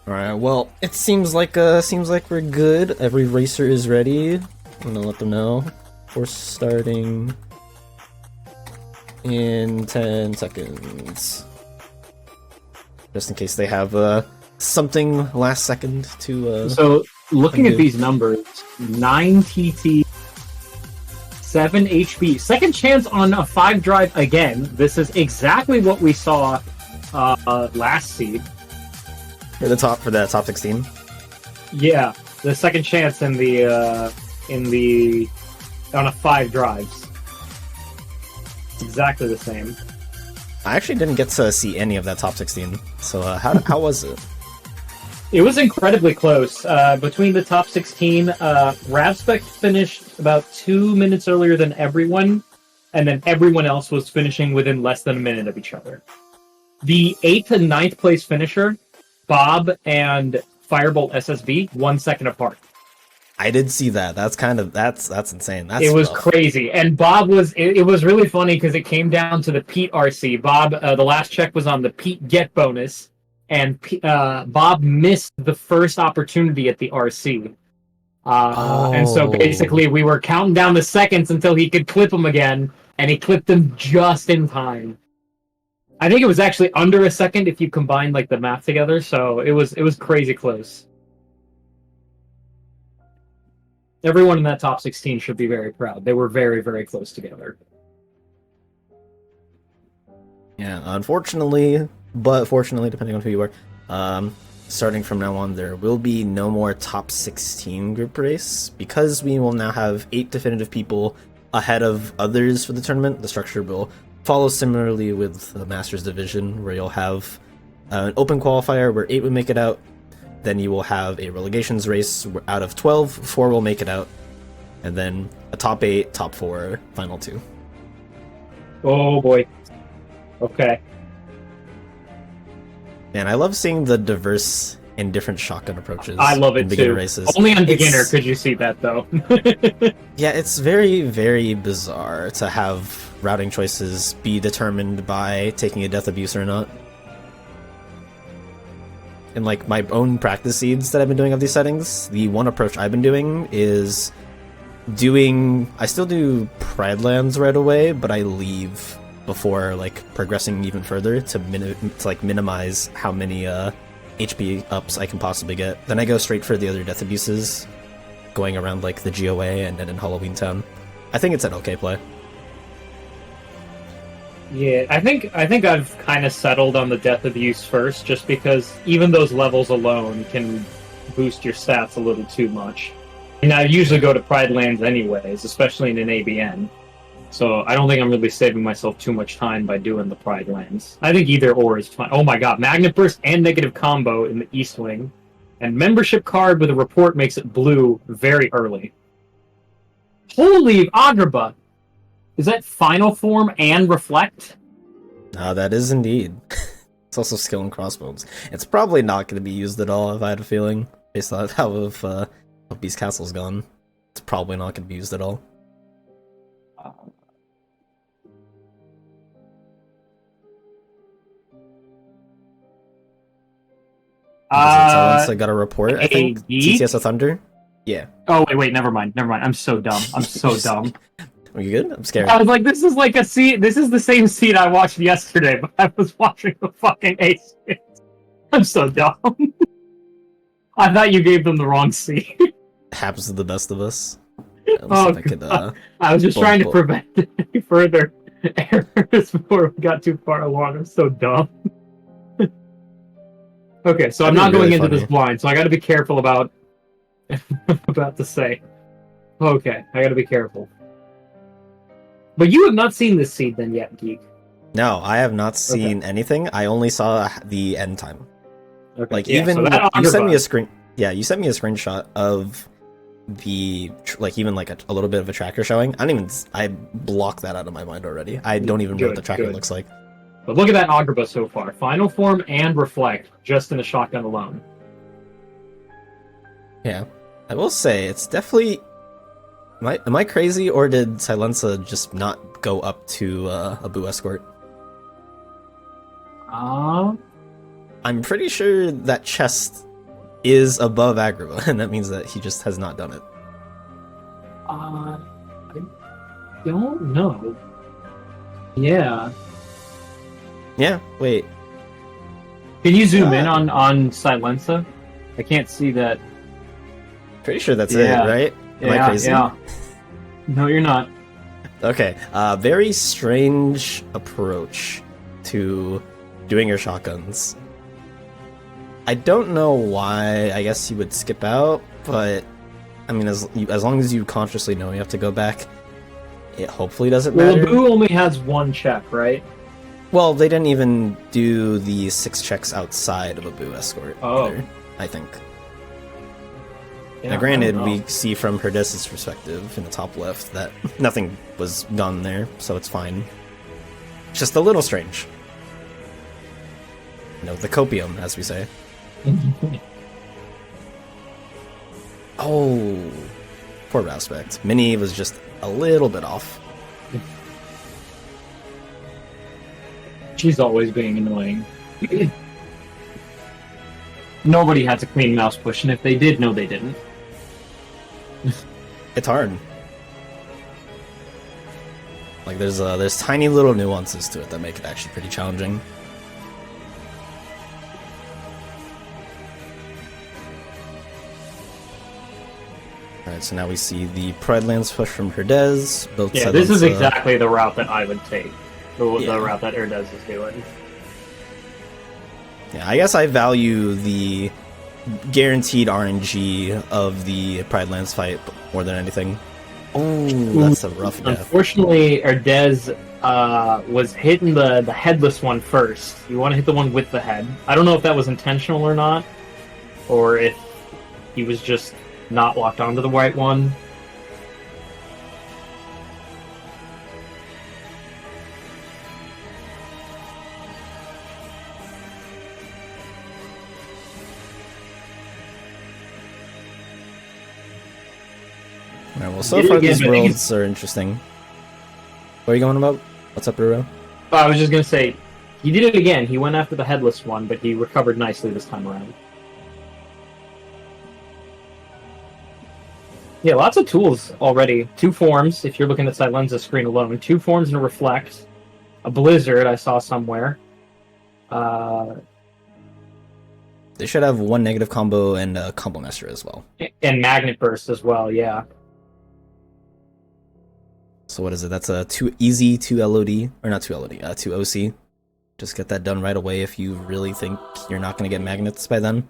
Alright, well, it seems like we're good. Every racer is ready. I'm gonna let them know. We're starting in 10 seconds. Just in case they have something last second to So looking undo. at these numbers, 9 TT, 7 HP, second chance on a 5 drive again. This is exactly what we saw last seed. For the top 16. Yeah, the second chance in the on a 5 drives. It's exactly the same. I actually didn't get to see any of that top 16. So how was it? It was incredibly close. Between the top 16, Ravspec finished about 2 minutes earlier than everyone, and then everyone else was finishing within less than a minute of each other. The 8th and 9th place finisher, Bob and Firebolt SSB, 1 second apart. I did see that. That's insane. That's It was rough. crazy. And Bob was, it was really funny because it came down to the Pete RC. Bob, the last check was on the Pete get bonus, and Bob missed the first opportunity at the RC. And so basically we were counting down the seconds until he could clip him again, and he clipped him just in time. I think it was actually under a second if you combine like the math together, so it was crazy close. Everyone in that top 16 should be very proud. They were very, very close together. Yeah, unfortunately, but fortunately, depending on who you are, starting from now on, there will be no more top 16 group race because we will now have 8 definitive people ahead of others for the tournament. The structure will follow similarly with the Masters Division, where you'll have an open qualifier where 8 would make it out. Then you will have a relegations race where out of 12, 4 will make it out. And then a top 8, top 4, final 2. Oh boy. Okay. And I love seeing the diverse and different shotgun approaches. I love it in beginner too. races. Only on beginner could you see that though. Yeah, it's very, very bizarre to have routing choices be determined by taking a death abuse or not. In like my own practice seeds that I've been doing of these settings, the one approach I've been doing is I still do Pride Lands right away, but I leave before like progressing even further to minimize how many HP ups I can possibly get. Then I go straight for the other death abuses, going around like the GOA and then in Halloween Town. I think it's an okay play. Yeah, I think I've kind of settled on the death abuse first, just because even those levels alone can boost your stats a little too much. And I usually go to Pride Lands anyways, especially in an ABN. So I don't think I'm really saving myself too much time by doing the Pride Lands. I think either or is fine. Oh my god, Magnet Burst and Negative Combo in the East Wing. And membership card with a report makes it blue very early. Holy Agrabah! Is that Final Form and Reflect? That is indeed. It's also skill and crossbones. It's probably not going to be used at all if I had a feeling, based on how Beast Castle's gone. It's probably not going to be used at all. I got a report. I think TCS of Thunder. Yeah. Oh wait, never mind. I'm so dumb. I'm so dumb. Are you good? I'm scared. I was like, this is like a seed. This is the same seed I watched yesterday, but I was watching the fucking ace. I'm so dumb. I thought you gave them the wrong seed. Happens to the best of us. I was just trying to prevent any further errors before we got too far along. I'm so dumb. Okay, so I'm not going into this blind, so I got to be careful about what I'm about to say. Okay, I got to be careful. But you have not seen this seed then yet, Geek. No, I have not seen anything. I only saw the end time. Okay. Like yeah, even so you sent me a screen. Yeah, you sent me a screenshot of the even like a little bit of a tracker showing. I blocked that out of my mind already. I don't even know what the tracker looks like. But look at that Agrabah so far. Final Form and Reflect, just in the shotgun alone. Yeah. I will say, it's definitely... Am I crazy, or did Silenza just not go up to a Boo Escort? I'm pretty sure that chest is above aggro, and that means that he just has not done it. I don't know. Yeah. Yeah, wait. Can you zoom in on Silenza? I can't see that. Pretty sure that's it, right? Am I crazy? Yeah. No, you're not. Okay, very strange approach to doing your shotguns. I don't know why, I guess you would skip out, but I mean, as long as you consciously know you have to go back, it hopefully doesn't matter. Well, Abu only has one check, right? Well, they didn't even do the 6 checks outside of a Boo escort either, I think. Yeah, now, granted, we see from Herdez's perspective in the top left that nothing was done there, so it's fine. It's just a little strange. You know, the copium, as we say. Oh, poor aspect. Minnie was just a little bit off. She's always being annoying. Nobody has a clean mouse push, and if they did, no, they didn't. It's hard. Like there's tiny little nuances to it that make it actually pretty challenging. Alright, so now we see the Pride Lands push from Herdez. Yeah, this is exactly the route that I would take. The route that Herdez is doing. Yeah, I guess I value the guaranteed RNG of the Pride Lands fight more than anything. Oh, that's a rough death. Unfortunately, Herdez was hitting the headless one first. You want to hit the one with the head. I don't know if that was intentional or not, or if he was just not locked onto the right one. Alright, well, so far these worlds are interesting. What are you going about? What's up, Ruro? I was just going to say, he did it again. He went after the headless one, but he recovered nicely this time around. Yeah, lots of tools already. 2 forms, if you're looking at Silenza's screen alone. 2 forms and a reflect. A blizzard I saw somewhere. They should have 1 negative combo and a combo master as well. And magnet burst as well, yeah. So what is it? That's a 2 easy 2 LOD, or not 2 LOD, 2 OC. Just get that done right away if you really think you're not going to get magnets by then.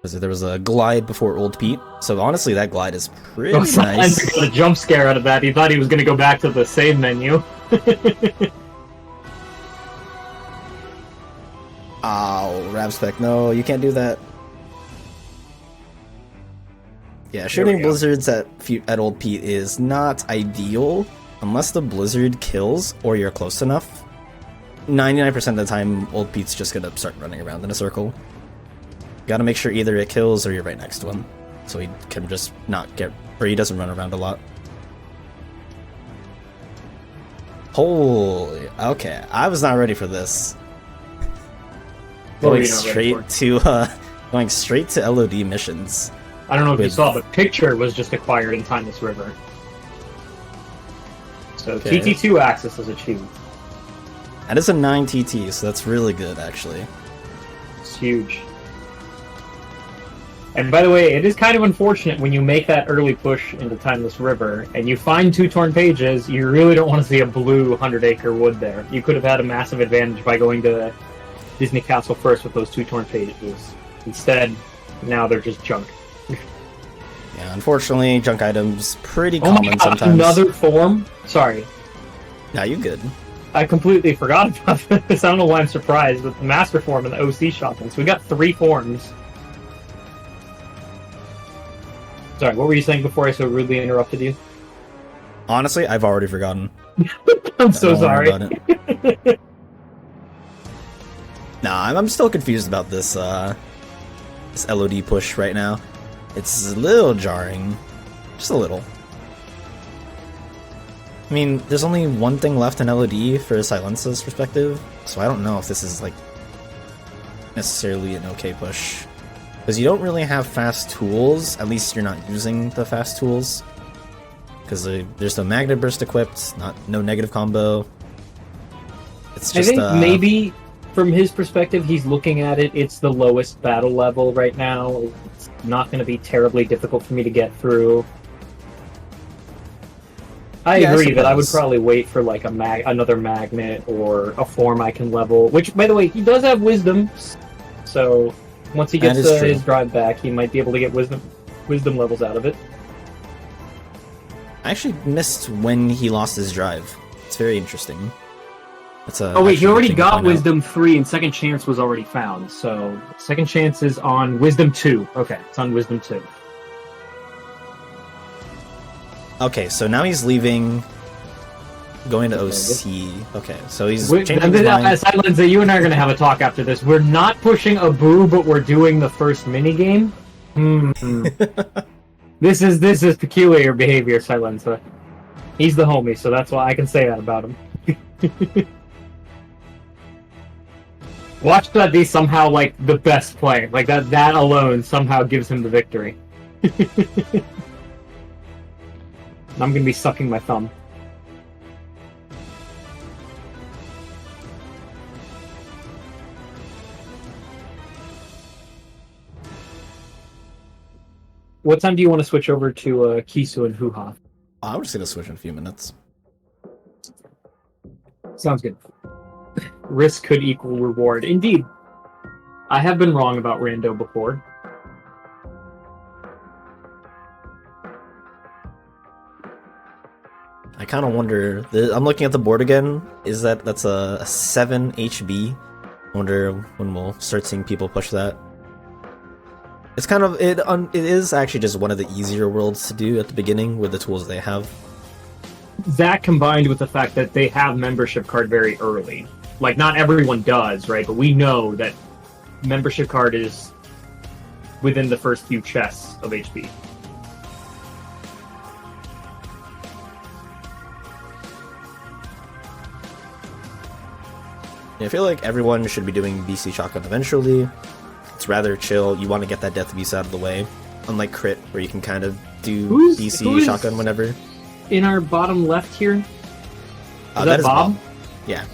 There was a glide before Old Pete, so honestly that glide is pretty nice. Got a jump scare out of that. He thought he was going to go back to the save menu. Ow, Rabspec, no, you can't do that. Yeah, shooting blizzards at Old Pete is not ideal unless the blizzard kills or you're close enough. 99% of the time, Old Pete's just gonna start running around in a circle. Gotta make sure either it kills or you're right next to him, so he can just not get, or he doesn't run around a lot. Holy, okay, I was not ready for this. Going straight to LOD missions. I don't know if you saw, but Picture was just acquired in Timeless River. So TT2 access is achieved. That is a 9 TT, so that's really good, actually. It's huge. And by the way, it is kind of unfortunate when you make that early push into Timeless River, and you find 2 torn pages, you really don't want to see a blue 100-acre wood there. You could have had a massive advantage by going to Disney Castle first with those 2 torn pages. Instead, now they're just junk. Yeah, unfortunately, junk items pretty common sometimes. Another form? Sorry. Nah, you good. I completely forgot about this. I don't know why I'm surprised with the Master Form and the OC shotgun. So we got 3 forms. Sorry, what were you saying before I so rudely interrupted you? Honestly, I've already forgotten. I'm so sorry. Nah, I'm still confused about this this LOD push right now. It's a little jarring. Just a little. I mean, there's only one thing left in LOD for Silence's perspective, so I don't know if this is like necessarily an okay push. Because you don't really have fast tools, at least you're not using the fast tools. Because there's no Magnet Burst equipped, no negative combo. It's just, I think maybe from his perspective, he's looking at it, it's the lowest battle level right now. It's not going to be terribly difficult for me to get through. I agree that I would probably wait for like another magnet or a form I can level, which, by the way, he does have wisdom, so once he gets his drive back, he might be able to get wisdom levels out of it. I actually missed when he lost his drive. It's very interesting. Oh wait, he already got Wisdom 3 and Second Chance was already found, so Second Chance is on Wisdom 2. Okay, it's on Wisdom 2. Okay, so now he's leaving, going to OC. Okay, so he's changing his mind. Silence, you and I are going to have a talk after this. We're not pushing a boo, but we're doing the first minigame? This is peculiar behavior, Silenza. He's the homie, so that's why I can say that about him. Watch that be somehow like the best play. Like that alone somehow gives him the victory. I'm gonna be sucking my thumb. What time do you want to switch over to Kisu and Hoo-Ha? I'm just gonna switch in a few minutes. Sounds good. Risk could equal reward. Indeed. I have been wrong about Rando before. I kind of wonder. I'm looking at the board again. That's a 7 HB? I wonder when we'll start seeing people push that. It's kind of it is actually just one of the easier worlds to do at the beginning with the tools they have. That combined with the fact that they have membership card very early. Like, not everyone does, right? But we know that membership card is within the first few chests of HP. I feel like everyone should be doing BC Shotgun eventually. It's rather chill. You want to get that Death Abuse out of the way. Unlike Crit, where you can kind of do BC Shotgun whenever. In our bottom left here? Is that is Bob? Yeah.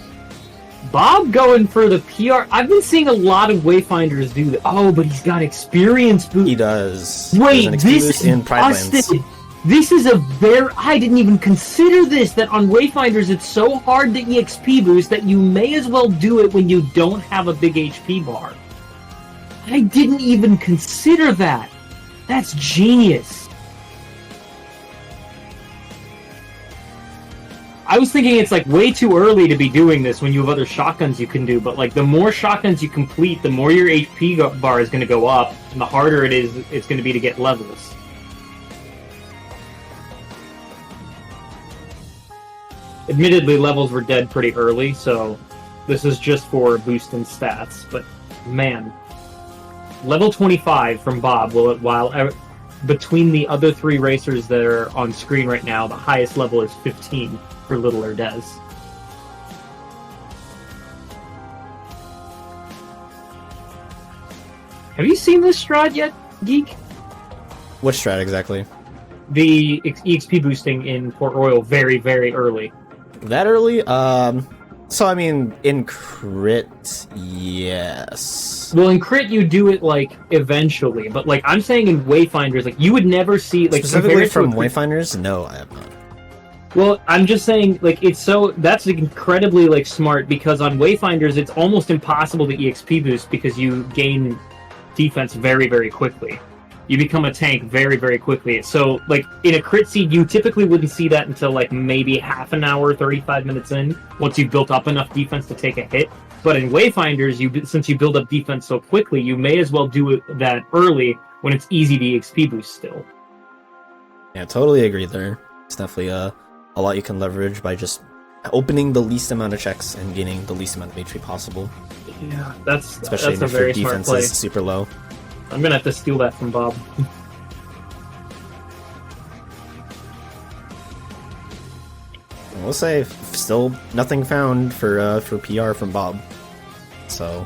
Bob going for the PR. I've been seeing a lot of Wayfinders do that. Oh, but he's got experience boost. He does. Wait, this is busted. This is a very... I didn't even consider this, that on Wayfinders it's so hard to EXP boost that you may as well do it when you don't have a big HP bar. I didn't even consider that. That's genius. I was thinking it's like way too early to be doing this when you have other shotguns you can do, but like the more shotguns you complete, the more your HP bar is going to go up, and the harder it's going to be to get levels. Admittedly, levels were dead pretty early, so this is just for boosting stats, but man. Level 25 from Bob, while between the other three racers that are on screen right now, the highest level is 15 for Little Erdez. Have you seen this strat yet, Geek? Which strat exactly? The EXP boosting in Port Royal very, very early. That early? So I mean, in Crit, yes. Well, in Crit you do it like eventually, but like I'm saying in Wayfinders, like you would never see like specifically from Wayfinders. No, I have not. Well, I'm just saying like that's incredibly like smart because on Wayfinders it's almost impossible to EXP boost because you gain defense very, very quickly. You become a tank very, very quickly. So, like, in a crit seed, you typically wouldn't see that until, like, maybe half an hour, 35 minutes in, once you've built up enough defense to take a hit. But in Wayfinders, since you build up defense so quickly, you may as well do that early when it's easy to EXP boost still. Yeah, totally agree there. It's definitely a lot you can leverage by just opening the least amount of checks and gaining the least amount of HP possible. Yeah, that's especially if your defense is super low. I'm gonna have to steal that from Bob. we'll say still nothing found for PR from Bob. So,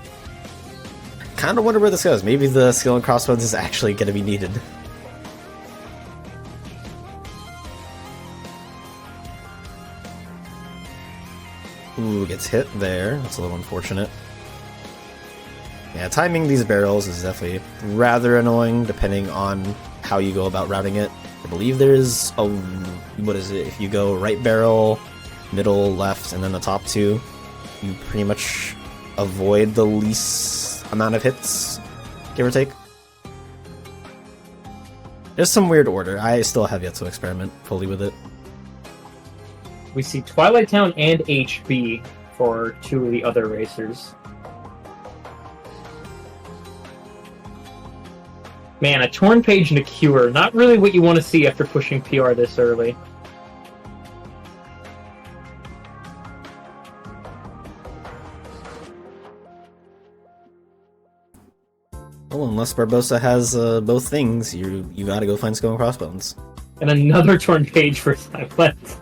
kind of wonder where this goes. Maybe the skill and crossbones is actually going to be needed. Ooh, gets hit there. That's a little unfortunate. Yeah, timing these barrels is definitely rather annoying depending on how you go about routing it. I believe there's a... what is it? If you go right barrel, middle, left, and then the top two, you pretty much avoid the least amount of hits, give or take. There's some weird order. I still have yet to experiment fully with it. We see Twilight Town and HB for two of the other racers. Man, a torn page and a cure. Not really what you want to see after pushing PR this early. Well, unless Barbosa has both things, you gotta go find Skull and Crossbones. And another torn page for Silence.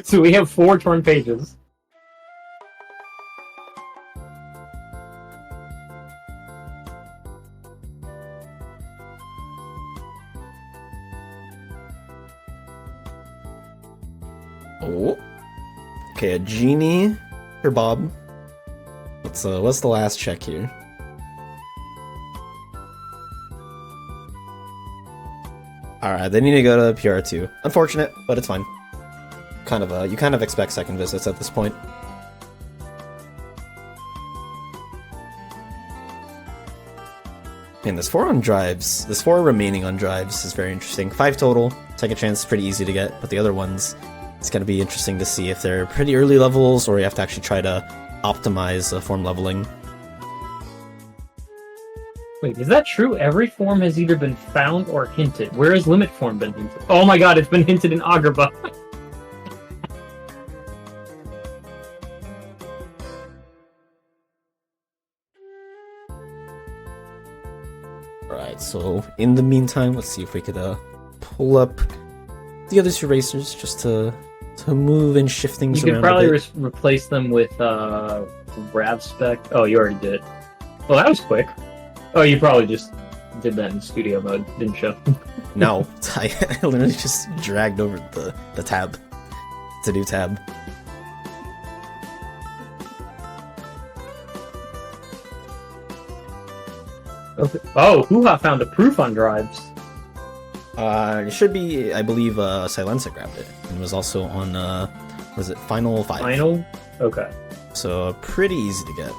So we have 4 torn pages. Oh. Okay, a genie for Bob. What's the last check here? Alright, they need to go to PR2. Unfortunate, but it's fine. You kind of expect second visits at this point. And this 4 on drives, this 4 remaining on drives is very interesting. 5 total. Second chance is pretty easy to get, but the other ones, it's going to be interesting to see if they're pretty early levels or you have to actually try to optimize form leveling. Wait, is that true? Every form has either been found or hinted. Where has limit form been hinted? Oh my god, it's been hinted in Agrabah. Alright, so in the meantime, let's see if we could pull up the other 2 racers just to move and shift things around. You could probably replace them with Ravspec. Oh, you already did. Well, that was quick. Oh, you probably just did that in studio mode, didn't you? No, I literally just dragged over the tab. It's a new tab. Okay. Oh, Hoo-Ha found a proof on drives. It should be, I believe, Silencer grabbed it. And was also on, was it Final 5? Final? Okay. So, pretty easy to get.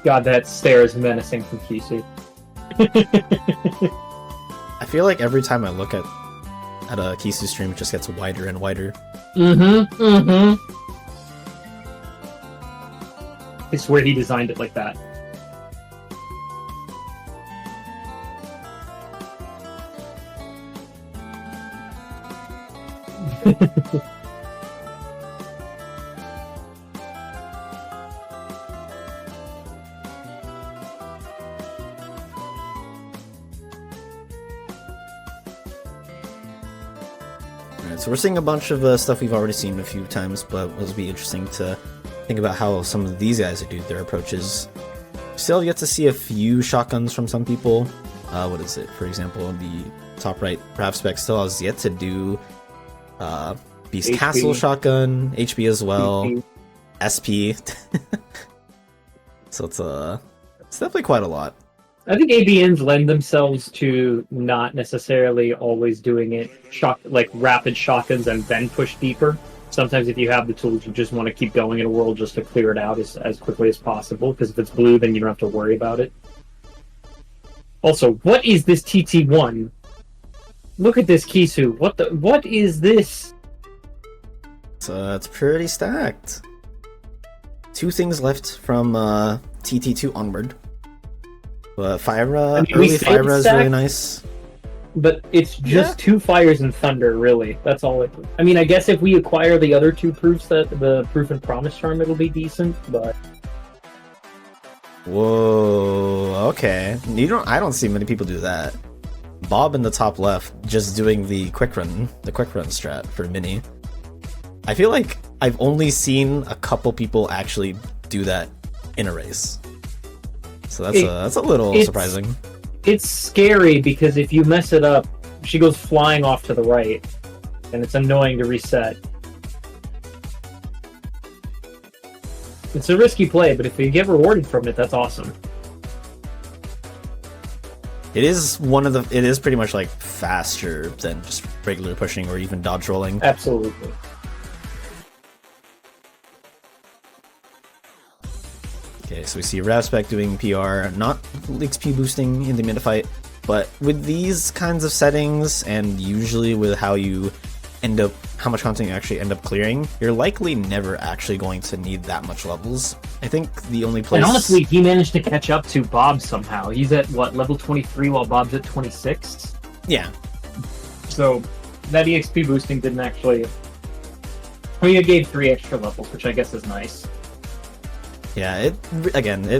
God, that stare is menacing from Kisu. I feel like every time I look at a Kisu stream, it just gets wider and wider. I swear he designed it like that. So we're seeing a bunch of stuff we've already seen a few times, but it'll be interesting to think about how some of these guys do their approaches. Still yet to see a few shotguns from some people. What is it? For example, in the top right, Ravspec still has yet to do Beast HB. Castle shotgun, HB as well, HP. SP. So it's definitely quite a lot. I think ABNs lend themselves to not necessarily always doing it like rapid shotguns and then push deeper. Sometimes if you have the tools, you just want to keep going in a world just to clear it out as quickly as possible, because if it's blue, then you don't have to worry about it. Also, what is this TT1? Look at this Kisu. What is this? So it's pretty stacked. 2 things left from TT2 onward. But Fyra, early Fyra is really nice. But it's just 2 fires and thunder, really. That's all I mean, I guess if we acquire the other 2 proofs, that the proof and promise charm, it'll be decent, but... Whoa, Oh, okay. I don't see many people do that. Bob in the top left, just doing the quick run strat for mini. I feel like I've only seen a couple people actually do that in a race. So that's a little surprising. It's scary because if you mess it up, she goes flying off to the right, and it's annoying to reset. It's a risky play, but if you get rewarded from it, that's awesome. It is pretty much like faster than just regular pushing or even dodge rolling. Absolutely. Okay, so we see Ravspec doing PR, not XP boosting in the mid fight, but with these kinds of settings and usually with how much content you actually end up clearing, you're likely never actually going to need that much levels. I think the only place... And honestly, he managed to catch up to Bob somehow. He's at, what, level 23 while Bob's at 26? Yeah. So, that EXP boosting didn't actually... I mean, it gave 3 extra levels, which I guess is nice. Yeah, it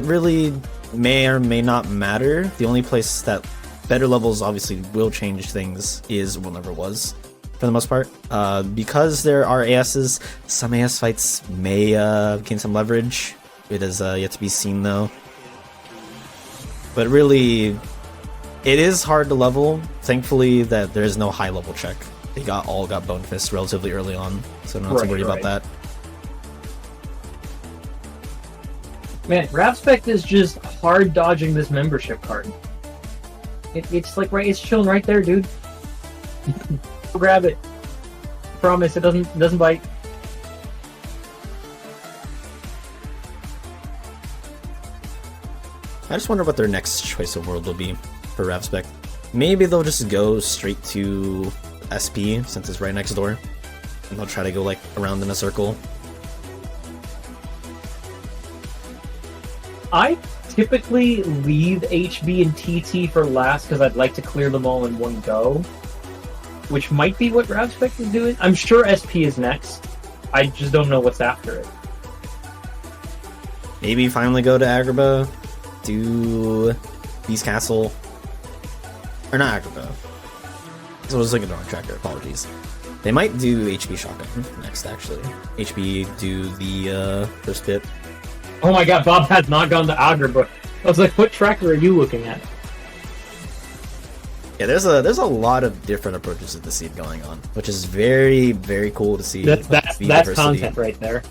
really may or may not matter. The only place that better levels obviously will change things is whenever it was, for the most part. Because there are ASs, some AS fights may gain some leverage. It is yet to be seen, though. But really, it is hard to level. Thankfully, that there is no high level check. They all got Bone Fist relatively early on, so don't have to worry about that. Man, Ravspec is just hard dodging this membership card. It's like it's chilling right there, dude. Go grab it. I promise, it doesn't bite. I just wonder what their next choice of world will be for Ravspec. Maybe they'll just go straight to SP since it's right next door, and they'll try to go like around in a circle. I typically leave HB and TT for last because I'd like to clear them all in one go, which might be what Ravspec is doing. I'm sure SP is next. I just don't know what's after it. Maybe finally go to Agrabah, do Beast Castle, or not Agrabah. So I was looking at the wrong tracker, apologies. They might do HB Shotgun next, actually. HB do the first bit. Oh my god, Bob has not gone to Agrabah. I was like, what tracker are you looking at? Yeah, there's a lot of different approaches to the seed going on, which is very, very cool to see. That's content right there.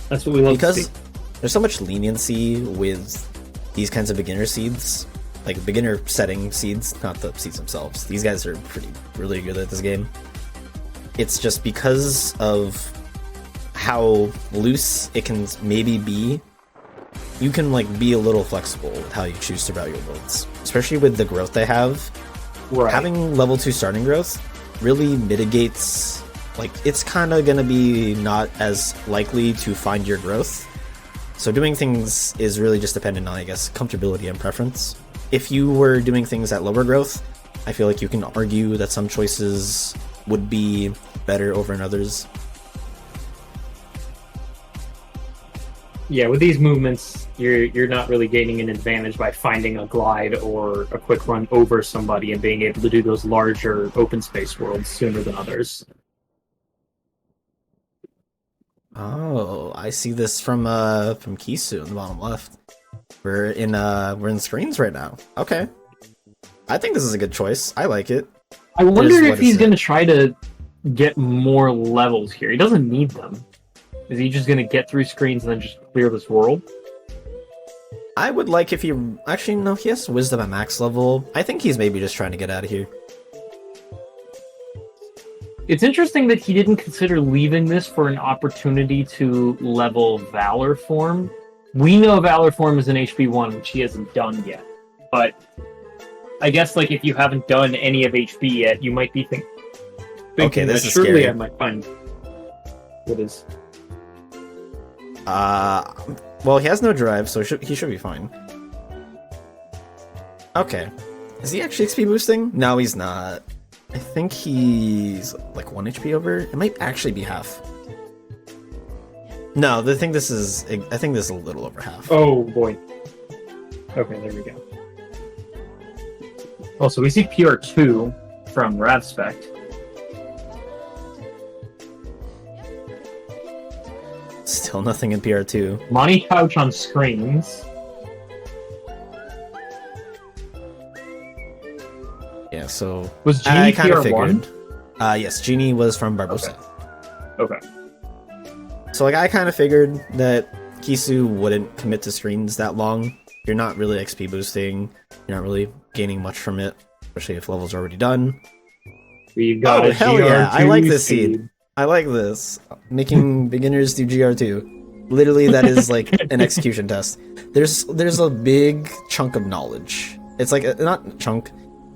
That's what we love to see. Because there's so much leniency with these kinds of beginner seeds, like beginner setting seeds, not the seeds themselves. These guys are really good at this game. It's just because of how loose it can maybe be. You can like be a little flexible with how you choose to route your builds, especially with the growth they have. Right. Having level 2 starting growth really mitigates, like, it's kind of going to be not as likely to find your growth. So doing things is really just dependent on, I guess, comfortability and preference. If you were doing things at lower growth, I feel like you can argue that some choices would be better over others. Yeah, with these movements, you're not really gaining an advantage by finding a glide or a quick run over somebody and being able to do those larger open space worlds sooner than others. Oh, I see this from KH2 in the bottom left. We're in screens right now. Okay, I think this is a good choice. I like it. I wonder if he's going to try to get more levels here. He doesn't need them. Is he just going to get through screens and then just clear this world? I would like if he... Actually, no, he has Wisdom at max level. I think he's maybe just trying to get out of here. It's interesting that he didn't consider leaving this for an opportunity to level Valor Form. We know Valor Form is an HP1, which he hasn't done yet. But I guess like if you haven't done any of HP yet, you might be thinking okay, this that is surely scary. I might find what is... Well, he has no drive, so he should be fine. Okay. Is he actually XP boosting? No, he's not. I think he's like 1 HP over. It might actually be half. No, I think this is a little over half. Oh boy. Okay, there we go. Oh, so we see PR2 from Ravspect. Still nothing in PR2. Monty Couch on screens. Yeah, so Was I Genie kind of PR1? figured. Yes, Genie was from Barbosa. Okay. So like I kind of figured that Kisu wouldn't commit to screens that long. You're not really XP boosting. You're not really gaining much from it, especially if level's already done. We got Oh a hell yeah! I GR2 like this seed. seed. I like this. Making beginners do GR2. Literally, that is like an execution test. There's a big chunk of knowledge. It's like not chunk,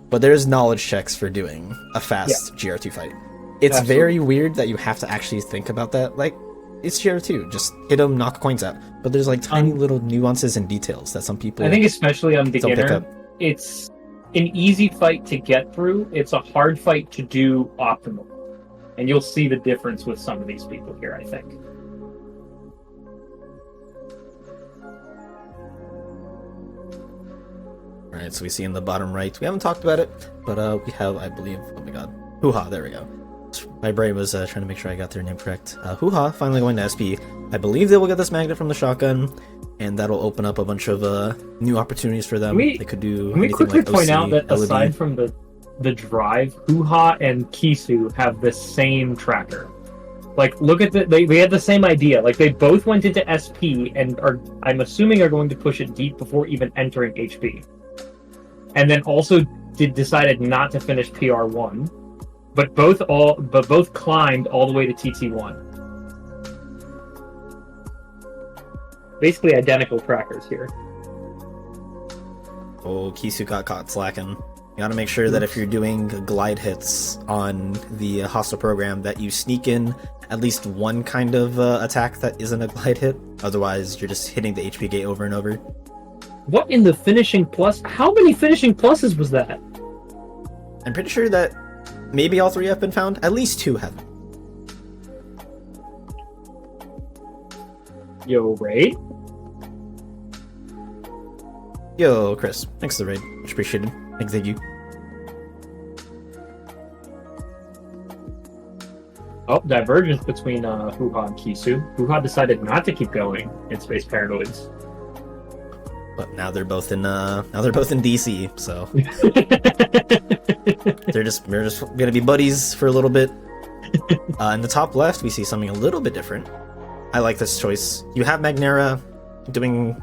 but there's knowledge checks for doing a fast GR2 fight. It's Absolutely. very weird that you have to actually think about that. Like, it's GR2. Just hit them, knock coins out. But there's like tiny little nuances and details that some people I think especially on don't pick beginner, up. it's an easy fight to get through. It's a hard fight to do optimal. And you'll see the difference with some of these people here, I think. Alright, so we see in the bottom right, we haven't talked about it, but we have, I believe, oh my god, Hoo-Ha, there we go. My brain was trying to make sure I got their name correct. Hoo-Ha, finally going to SP. I believe they will get this magnet from the shotgun, and that'll open up a bunch of new opportunities for them. They could do Can we anything quickly like point OC, out that LED. aside from the drive, Hoo-Ha and Kisu have the same tracker. Like, look at they had the same idea. Like, they both went into SP and I'm assuming, are going to push it deep before even entering HP. And then also decided not to finish PR1, but both climbed all the way to TT1. Basically identical trackers here. Oh, Kisu got caught slacking. You gotta make sure that if you're doing glide hits on the hostile program, that you sneak in at least one kind of attack that isn't a glide hit. Otherwise, you're just hitting the HP gate over and over. What in the finishing plus? How many finishing pluses was that? I'm pretty sure that maybe all three have been found. At least two have. Yo, Ray? Yo, Chris. Thanks for the raid. Much appreciated. Thank you. Oh, divergence between Hoo-Ha and Kisu. Hoo-Ha decided not to keep going in Space Paranoids. But now they're both in DC, so we're just gonna be buddies for a little bit. In the top left, we see something a little bit different. I like this choice. You have Magnera doing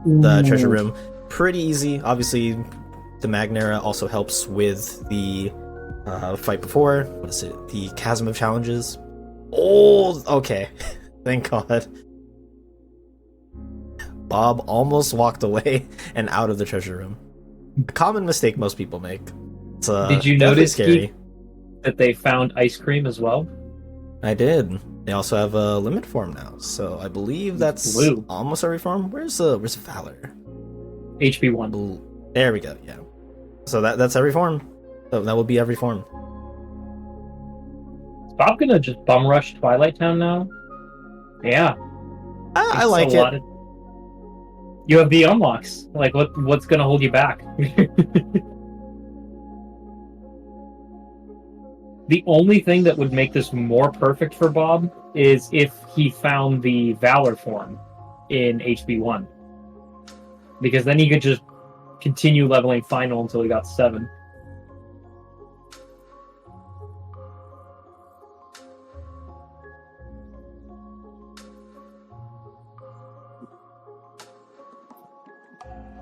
the treasure room. Pretty easy. Obviously, the Magnera also helps with the fight before. What is it? The Chasm of Challenges. Oh, okay. Thank God. Bob almost walked away and out of the treasure room. A common mistake most people make. It's, Did you definitely notice, scary? Keith, that they found ice cream as well? I did. They also have a limit form now, so I believe that's Blue. almost every form. Where's Valor? HP1. Blue. There we go. Yeah. So that's every form. So that will be every form. Is Bob gonna just bum rush Twilight Town now? Yeah. I like it. You have the unlocks. Like, what's gonna hold you back? The only thing that would make this more perfect for Bob is if he found the Valor form in HB1. Because then he could just continue leveling Final until he got 7.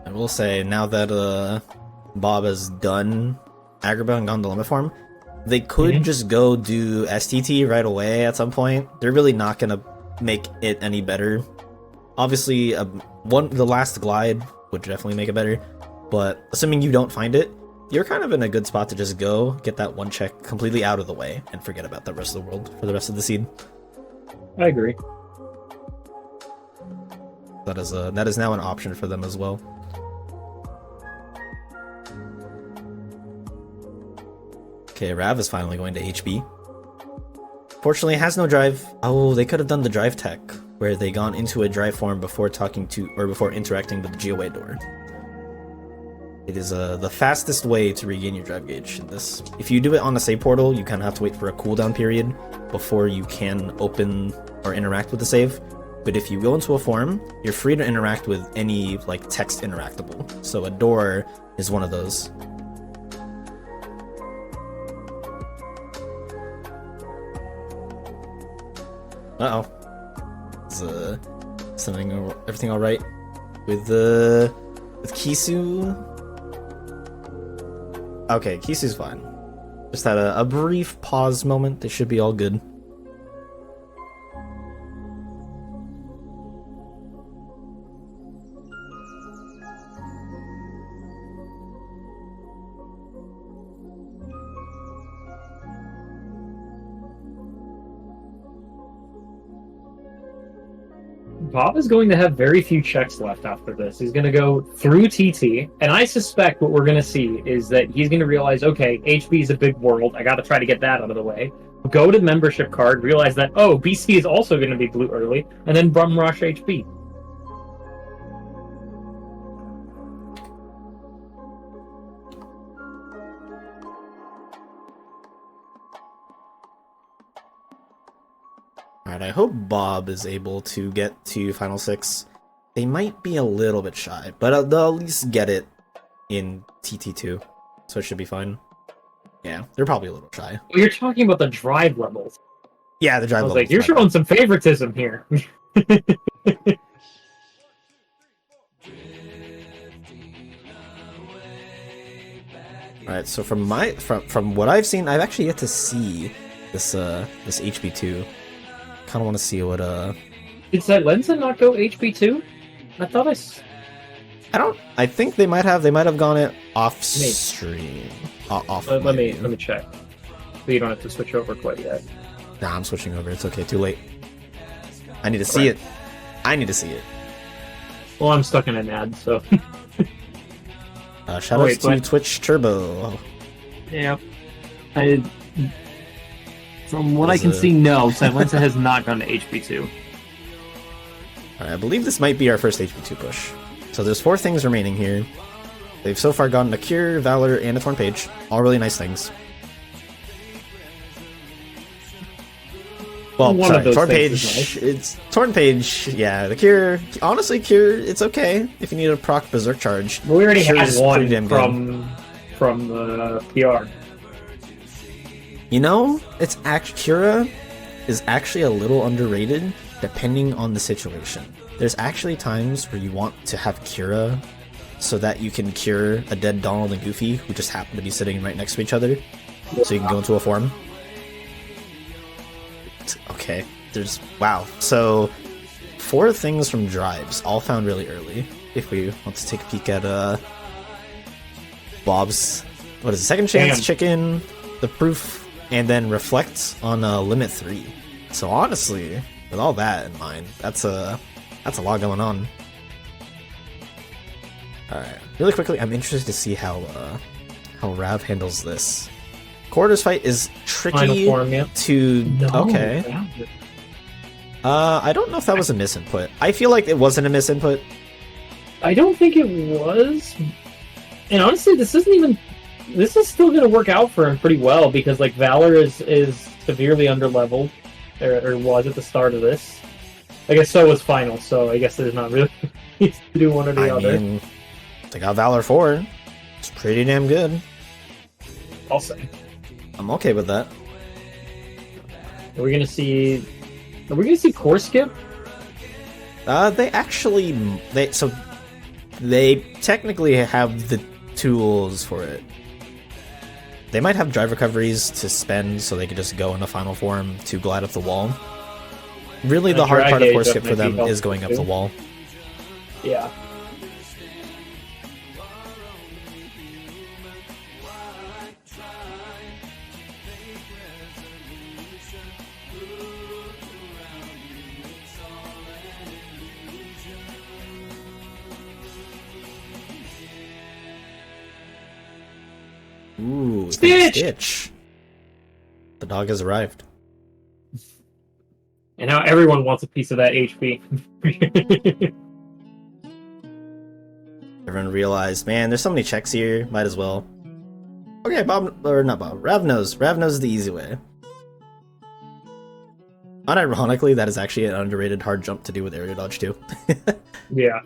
I will say, now that Bob has done Agrabah and gone to limit form, they could just go do STT right away at some point. They're really not gonna make it any better. Obviously, the last glide would definitely make it better, but assuming you don't find it, you're kind of in a good spot to just go get that one check completely out of the way and forget about the rest of the world for the rest of the seed. I agree. That is now an option for them as well. Okay, Rav is finally going to HB. Fortunately, it has no drive. Oh, they could have done the drive tech, where they gone into a drive form before interacting with the Geoway door. It is the fastest way to regain your drive gauge in this. If you do it on a save portal, you kind of have to wait for a cooldown period before you can open or interact with the save. But if you go into a form, you're free to interact with any like text interactable. So a door is one of those. Uh-oh. Is everything all right with KH2? Okay, KH2's fine. Just had a brief pause moment. They should be all good. Bob is going to have very few checks left after this. He's going to go through TT, and I suspect what we're going to see is that he's going to realize, okay, HB is a big world. I got to try to get that out of the way. Go to membership card, realize that, oh, BC is also going to be blue early, and then bum rush HB. Alright, I hope Bob is able to get to Final 6. They might be a little bit shy, but they'll at least get it in TT2, so it should be fine. Yeah, they're probably a little shy. Well, you're talking about the drive levels. Yeah, the drive levels. Like, you're showing some favoritism here. Alright, so from what I've seen, I've actually yet to see this HB2. Kind of want to see what Did Silenza not go HB2? I thought I think they might have gone it off stream. Off. Let me check. So you don't have to switch over quite yet. Nah, I'm switching over. It's okay. Too late. I need to see it. I need to see it. Well, I'm stuck in an ad, so. Shoutouts to Twitch Turbo. Yeah. From what I can see, no. Silenza has not gone to HB2. Alright, I believe this might be our first HB2 push. So there's 4 things remaining here. They've so far gotten a Cure, Valor, and a Torn Page. All really nice things. Well, One of those Torn things Page, is nice. It's Torn Page, yeah, the Cure, honestly, Cure, it's okay if you need a proc Berserk Charge. We already Cure had is one pretty damn good. from the PR. You know, it's Cura is actually a little underrated depending on the situation. There's actually times where you want to have Cura so that you can cure a dead Donald and Goofy who just happen to be sitting right next to each other, so you can go into a form. Okay, wow. So 4 things from drives, all found really early. If we want to take a peek at Bob's, what is it, Second Chance, Chicken, the Proof, and then Reflect on Limit 3. So honestly, with all that in mind, that's a lot going on. Alright, really quickly, I'm interested to see how Rav handles this. Quarters fight is tricky to... No, okay. I don't know if that was a misinput. I feel like it wasn't a misinput. I don't think it was. And honestly, this is still going to work out for him pretty well, because like Valor is severely underleveled, or was at the start of this. I guess so was Final, so I guess there's not really needs to do one or the other. Mean, they got Valor 4. It's pretty damn good. I'll say. I'm okay with that. Are we gonna see core skip? They technically have the tools for it. They might have drive recoveries to spend so they could just go in a final form to glide up the wall. Really, the hard part of core skip for them is going up the wall. Yeah. Ooh, Stitch! The dog has arrived. And now everyone wants a piece of that HP. Everyone realized, man, there's so many checks here, might as well. Okay, Rav knows. Rav knows the easy way. Unironically, that is actually an underrated hard jump to do with aerial dodge too. Yeah.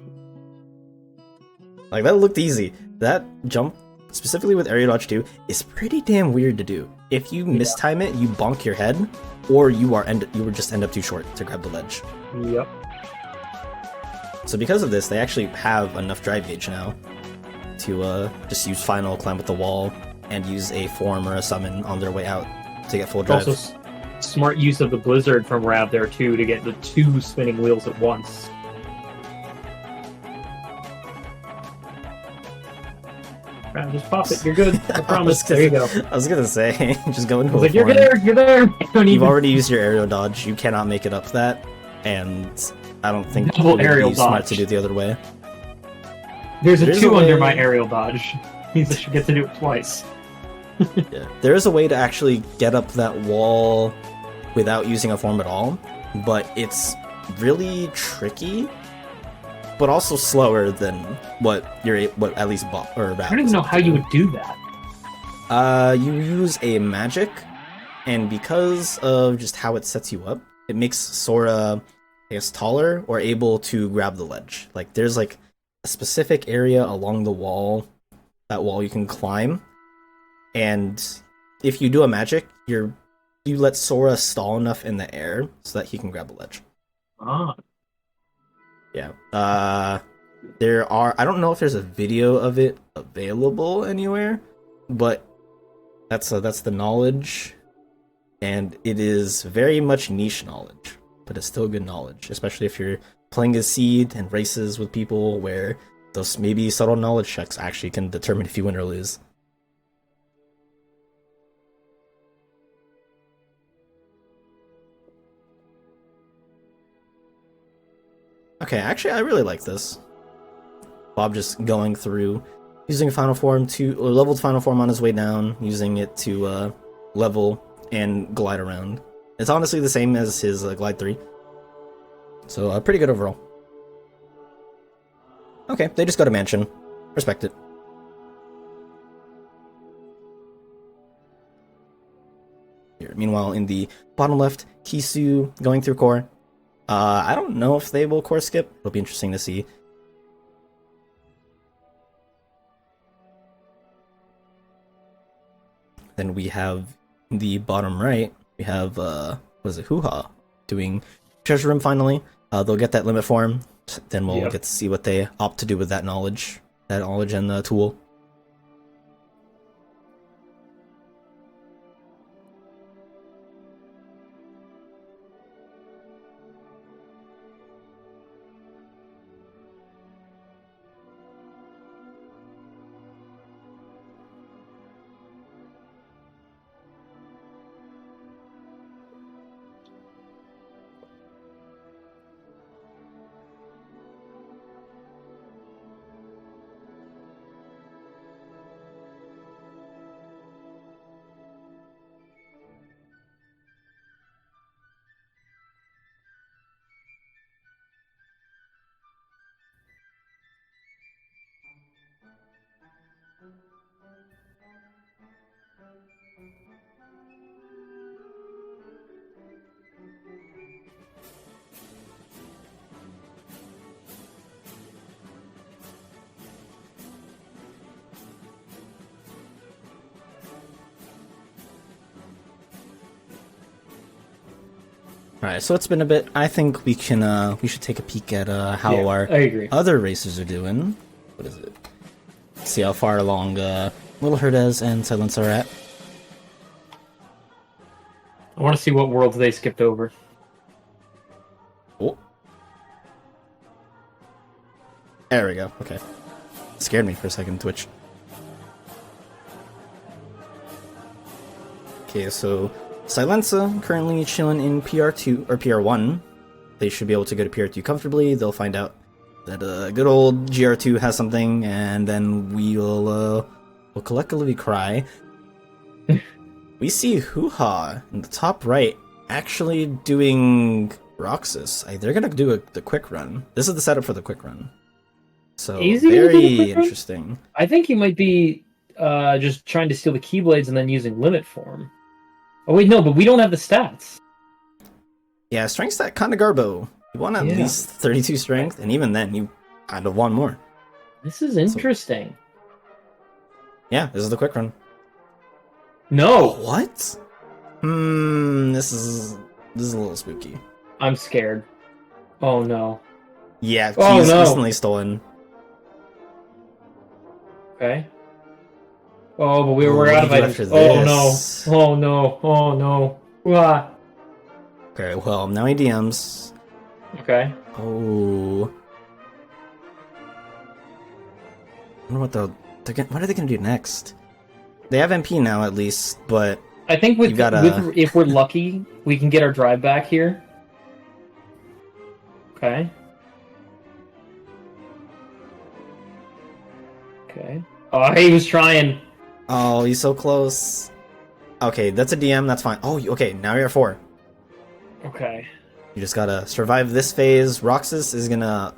Like, that looked easy. That jump, specifically with aerial dodge 2, is pretty damn weird to do. If you mistime it, you bonk your head, or you will just end up too short to grab the ledge. Yep. So because of this, they actually have enough drive gauge now to just use final, climb up the wall, and use a form or a summon on their way out to get full drive. Also, smart use of the Blizzard from Rav there too to get the 2 spinning wheels at once. Rav, just pop it. You're good. I promise. There you go. I was gonna say, just go into a Like, you're form. there. You're there. You've already used your aerial dodge. You cannot make it up that, and I don't think it Double would aerial be smart dodge. to do the other way. There's a There's 2 a under way- my aerial dodge. Means I should get to do it twice. Yeah. There is a way to actually get up that wall without using a form at all, but it's really tricky, but also slower than what at least Bob or Rat. I don't even know how you would do that. You use a magic, and because of just how it sets you up, it makes Sora, I guess, taller or able to grab the ledge. Like, there's like a specific area along the wall, that wall you can climb, and if you do a magic, you let Sora stall enough in the air so that he can grab the ledge. Ah. Yeah. I don't know if there's a video of it available anywhere, but that's the knowledge, and it is very much niche knowledge, but it's still good knowledge, especially if you're playing as Seed and races with people where those maybe subtle knowledge checks actually can determine if you win or lose. Okay, actually, I really like this. Bob just going through, using a final form leveled final form on his way down, using it to level and glide around. It's honestly the same as his glide 3. So pretty good overall. Okay, they just got a mansion. Respect it. Here, meanwhile, in the bottom left, Kisu going through core. I don't know if they will core skip. It'll be interesting to see. Then we have the bottom right. We have what is it? Hoo-Ha doing treasure room finally. They'll get that limit form. Then we'll get to see what they opt to do with that knowledge and the tool. Alright, so it's been a bit. I think we should take a peek at how our I agree. other racers are doing. What is it? See how far along Little Herdez and Silence are at. I want to see what worlds they skipped over. Oh. There we go. Okay. Scared me for a second, Twitch. Okay, so Silenza currently chilling in PR2 or PR1. They should be able to go to PR2 comfortably. They'll find out that good old GR2 has something, and then we'll collectively cry. We see Hoo-Ha in the top right actually doing Roxas. They're gonna do the quick run. This is the setup for the quick run. So Is he gonna do the very quick run? interesting. I think he might be just trying to steal the Keyblades and then using Limit Form. Oh wait, no, but we don't have the stats. Yeah, strength stat kind of garbo. You want at least 32 strength, and even then, you kind of want more. This is interesting. Yeah, this is the quick run. No! What? This is a little spooky. I'm scared. Oh no. Yeah, Oh, keys no. instantly stolen. Okay. Oh, but we're what out do of you do items. after Oh this? no. Oh no. Oh no. Ah. Okay, well, now he DMs. Okay. Oh. I wonder what are they gonna do next? They have MP now at least, but I think with if we're lucky, we can get our drive back here. Okay. Okay. Oh, he was trying. oh, he's so close. Okay, that's a DM. That's fine. Oh, okay. Now you're at 4. Okay. You just gotta survive this phase. Roxas is gonna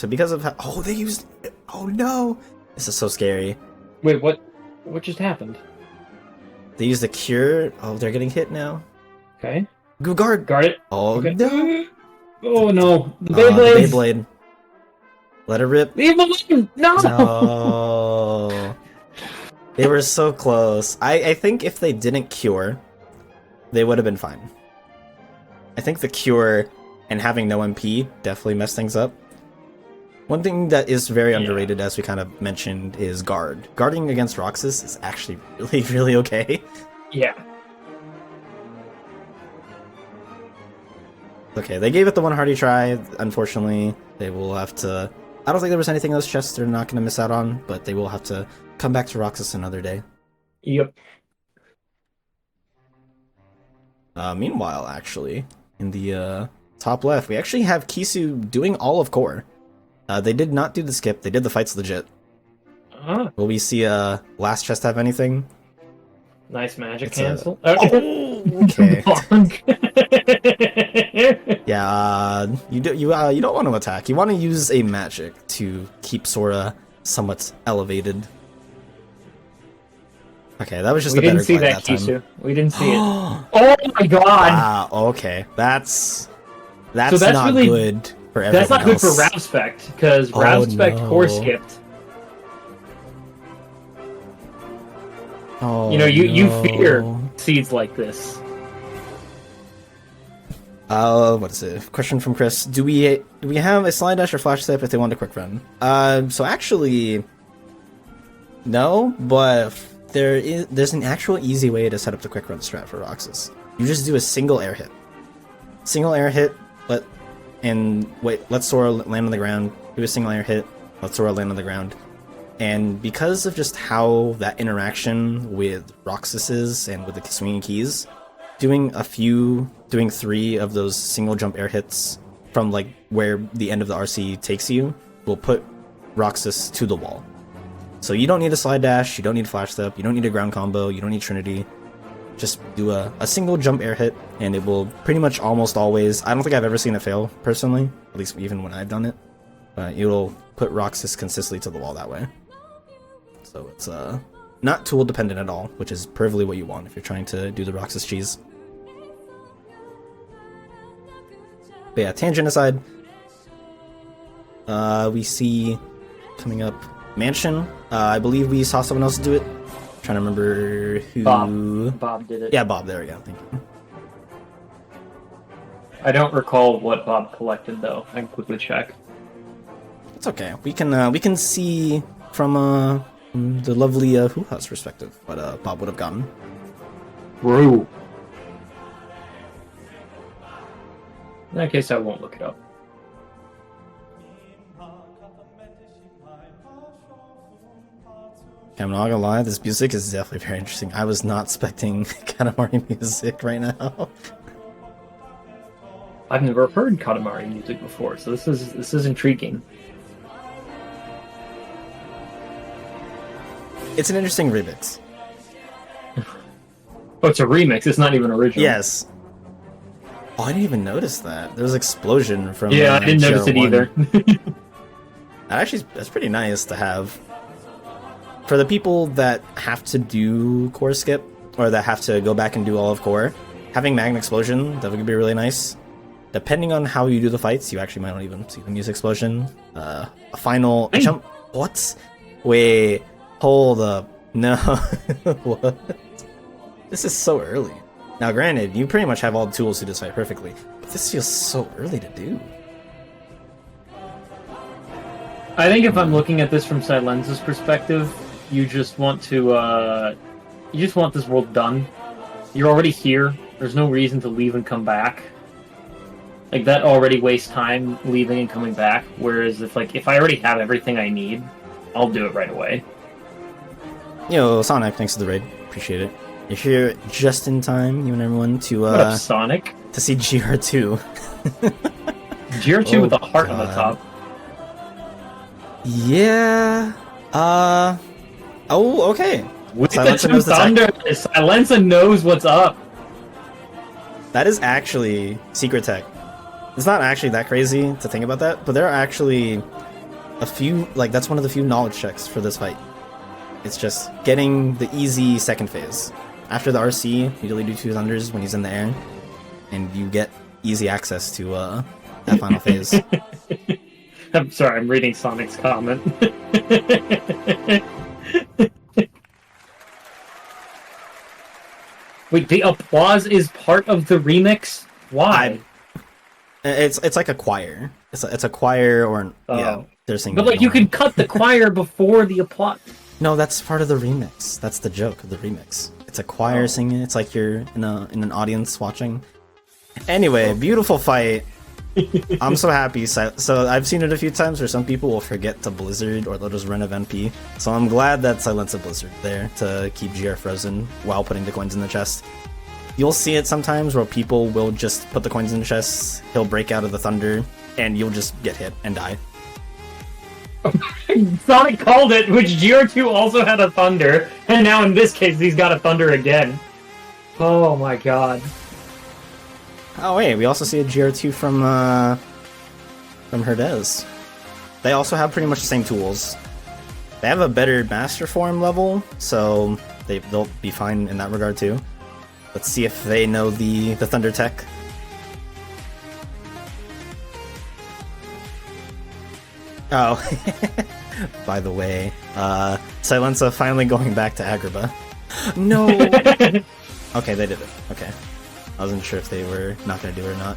because of how, they used. Oh no, this is so scary. Wait, what? What just happened? They used the cure. Oh, they're getting hit now. Okay. Go guard. Guard it. Oh Okay. no. Oh no. The The Beyblades. Beyblade. Let it rip. Leave them alone. No. No. They were so close. I think if they didn't cure, they would have been fine. I think the cure and having no MP definitely messed things up. One thing that is very underrated, as we kind of mentioned, is guard. Guarding against Roxas is actually really, really okay. Yeah. Okay, they gave it the one hearty try. Unfortunately, they will have to... I don't think there was anything in those chests they're not going to miss out on, but they will have to come back to Roxas another day. Yep. Meanwhile, actually, in the top left, we actually have Kisu doing all of core. They did not do the skip. They did the fights legit. Will we see last chest have anything? Nice magic It's cancel. Okay. Yeah, you don't want to attack. You want to use a magic to keep Sora somewhat elevated. Okay, that was just We a better didn't see glide that, time. Kisu. We didn't see it. Oh my god! Wow, okay. That's not really good for everyone That's not good for else. Ravspect, because Oh, Ravspect no. core skipped. Oh, you no. fear seeds like this. What is it? Question from Chris. Do we have a slide dash or flash step if they want a quick run? So actually, no, but there's an actual easy way to set up the quick run strat for Roxas. You just do a single air hit. Single air hit, let Sora land on the ground, do a single air hit, let Sora land on the ground. And because of just how that interaction with Roxas is and with the swinging keys, doing 3 of those single jump air hits from like where the end of the RC takes you will put Roxas to the wall. So you don't need a slide dash, you don't need flash step, you don't need a ground combo, you don't need Trinity. Just do a single jump air hit and it will pretty much almost always, I don't think I've ever seen it fail personally, at least even when I've done it, but it'll put Roxas consistently to the wall that way. So it's not tool dependent at all, which is perfectly what you want if you're trying to do the Roxas cheese. But yeah, tangent aside, we see coming up Mansion. I believe we saw someone else do it. I'm trying to remember who. Bob did it. Yeah, Bob. There we go. Thank you. I don't recall what Bob collected though. I can quickly check. It's okay. We can see from the lovely Who House perspective what Bob would have gotten. True. In that case, I won't look it up. I'm not gonna lie, this music is definitely very interesting. I was not expecting Katamari music right now. I've never heard Katamari music before, so this is intriguing. It's an interesting remix. Oh, it's a remix. It's not even original. Yes. Oh, I didn't even notice that. There was an explosion from. Yeah, I didn't notice it GR1. either. That's pretty nice to have. For the people that have to do core skip, or that have to go back and do all of core, having Magna Explosion, that would be really nice. Depending on how you do the fights, you actually might not even see them use Explosion. A final jump. What? Wait, hold up. No. What? This is so early. Now granted, you pretty much have all the tools to do this fight perfectly, but this feels so early to do. I think if I'm looking at this from Silence's perspective, you just want to, you just want this world done. You're already here. There's no reason to leave and come back. Like, that already wastes time leaving and coming back, whereas if I already have everything I need, I'll do it right away. Yo, Sonic, thanks for the raid. Appreciate it. You're here just in time, you and everyone, to, What up, Sonic? to see GR2. GR2 with a heart on the top. Yeah. Oh, okay. With Silencer the knows the tech. thunder, Silencer knows what's up. That is actually secret tech. It's not actually that crazy to think about that, but there are actually a few, like, that's one of the few knowledge checks for this fight. It's just getting the easy second phase. After the RC, you delete do 2 thunders when he's in the air, and you get easy access to that final phase. I'm sorry, I'm reading Sonic's comment. Wait, the applause is part of the remix? Why? It's like a choir. It's a choir, or yeah, they're singing. But like, you can cut the choir before the applause. No, that's part of the remix. That's the joke of the remix. It's a choir singing. It's like you're in an audience watching. Anyway, beautiful fight. I'm so happy. So I've seen it a few times where some people will forget to Blizzard, or they'll just run of NP. So I'm glad that Silence a Blizzard there to keep GR frozen while putting the coins in the chest. You'll see it sometimes where people will just put the coins in the chest, he'll break out of the thunder, and you'll just get hit and die. Sonic called it, which GR2 also had a thunder, and now in this case he's got a thunder again. Oh my god. Oh wait, we also see a GR2 from Herdez. They also have pretty much the same tools. They have a better Master Form level, so they'll be fine in that regard too. Let's see if they know the Thunder Tech. Oh, by the way, Silenza finally going back to Agrabah. No! Okay, they did it. Okay. I wasn't sure if they were not going to do it or not.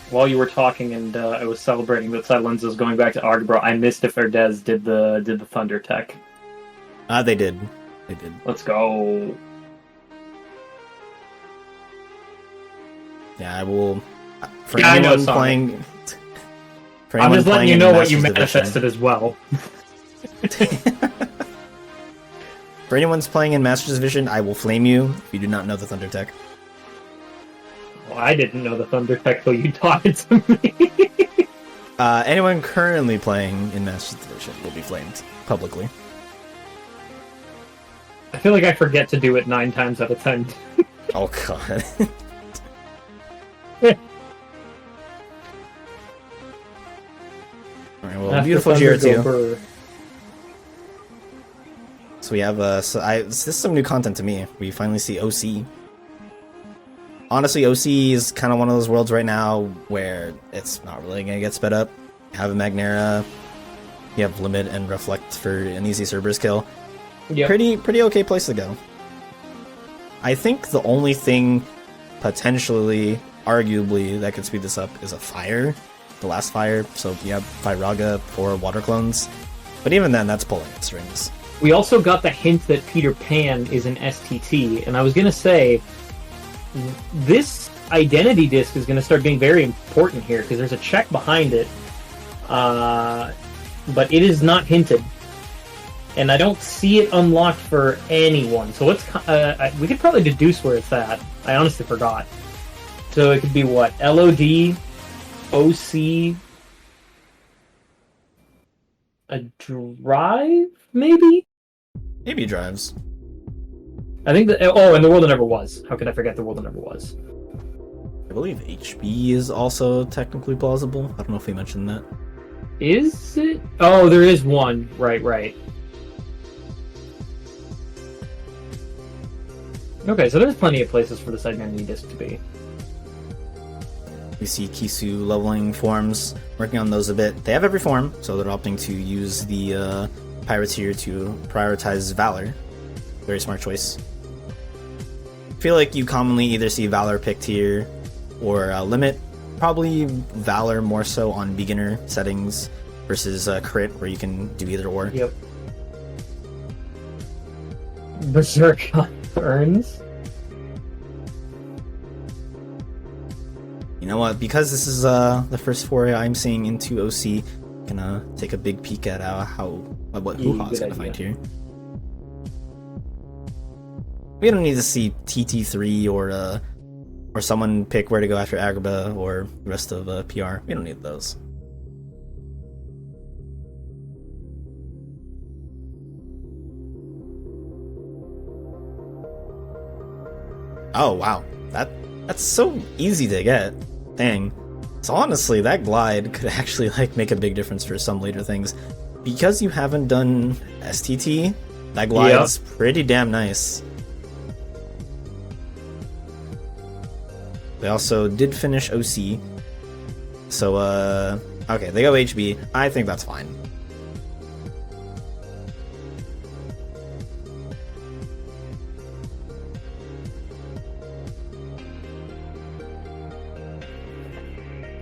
While you were talking and I was celebrating that Silenza was going back to Agrabah, I missed if Erdez did the Thunder Tech. They did. They did. Let's go. Yeah, I will. For Yeah, anyone I know, playing. For I'm anyone just letting playing you in know what you Masters manifested as well. For anyone's playing in Masters Division, I will flame you if you do not know the Thunder Tech. Well, I didn't know the Thunder Tech till you taught it to me. Anyone currently playing in Masters Division will be flamed publicly. I feel like I forget to do it 9 times out of 10. Oh god. Alright, well, beautiful GR2. So we have this is some new content to me. We finally see OC. Honestly, OC is kind of one of those worlds right now where it's not really gonna get sped up. You have a Magnera, you have Limit and Reflect for an easy Cerberus kill. Yep. Pretty okay place to go. I think the only thing potentially, arguably, that could speed this up is a fire. The last fire, so you have Firaga or water clones. But even then, that's pulling at strings. We also got the hint that Peter Pan is an STT, and I was gonna say, this identity disc is gonna start being very important here, because there's a check behind it, but it is not hinted. And I don't see it unlocked for anyone, so it's we could probably deduce where it's at. I honestly forgot. So it could be what? LOD, OC, a drive, maybe? Maybe drives. I think that. Oh, and the world that never was. How could I forget the world that never was? I believe HB is also technically plausible. I don't know if we mentioned that. Is it? Oh, there is one. Right. Okay, so there's plenty of places for the segmenting disc to be. We see KH2 leveling forms, working on those a bit. They have every form, so they're opting to use the Pirateer to prioritize Valor. Very smart choice. I feel like you commonly either see Valor picked here or Limit. Probably Valor more so on beginner settings versus Crit, where you can do either or. Yep. Berserk Earns. You know what? Because this is the first foray I'm seeing into OC, gonna take a big peek at what Hoo-Ha's gonna find here. We don't need to see TT3 or someone pick where to go after Agrabah or the rest of PR. We don't need those. Oh wow, that's so easy to get. Dang. So honestly, that glide could actually like make a big difference for some later things. Because you haven't done STT, that glide is pretty damn nice. They also did finish OC. So okay, they go HB. I think that's fine.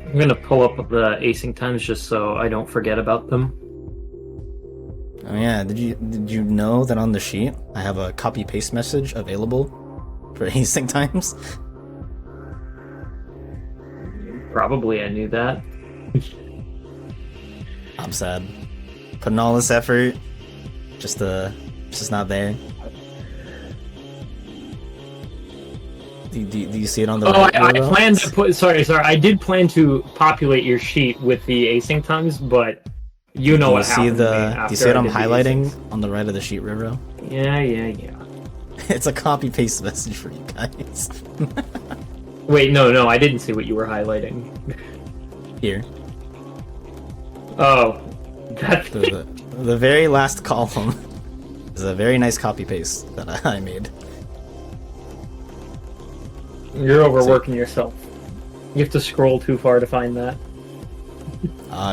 I'm gonna pull up the acing times just so I don't forget about them. Oh yeah, did you know that on the sheet I have a copy paste message available for acing times? Probably I knew that. I'm sad. Putting all this effort, just not there. Do you see it on the right? I planned to put. Sorry. I did plan to populate your sheet with the acing times, but you know what happened. Do you see what I'm highlighting on the right of the sheet, Rivero? Yeah. It's a copy paste message for you guys. Wait, no, I didn't see what you were highlighting. Here. Oh, that the very last column is a very nice copy paste that I made. You're overworking yourself. You have to scroll too far to find that.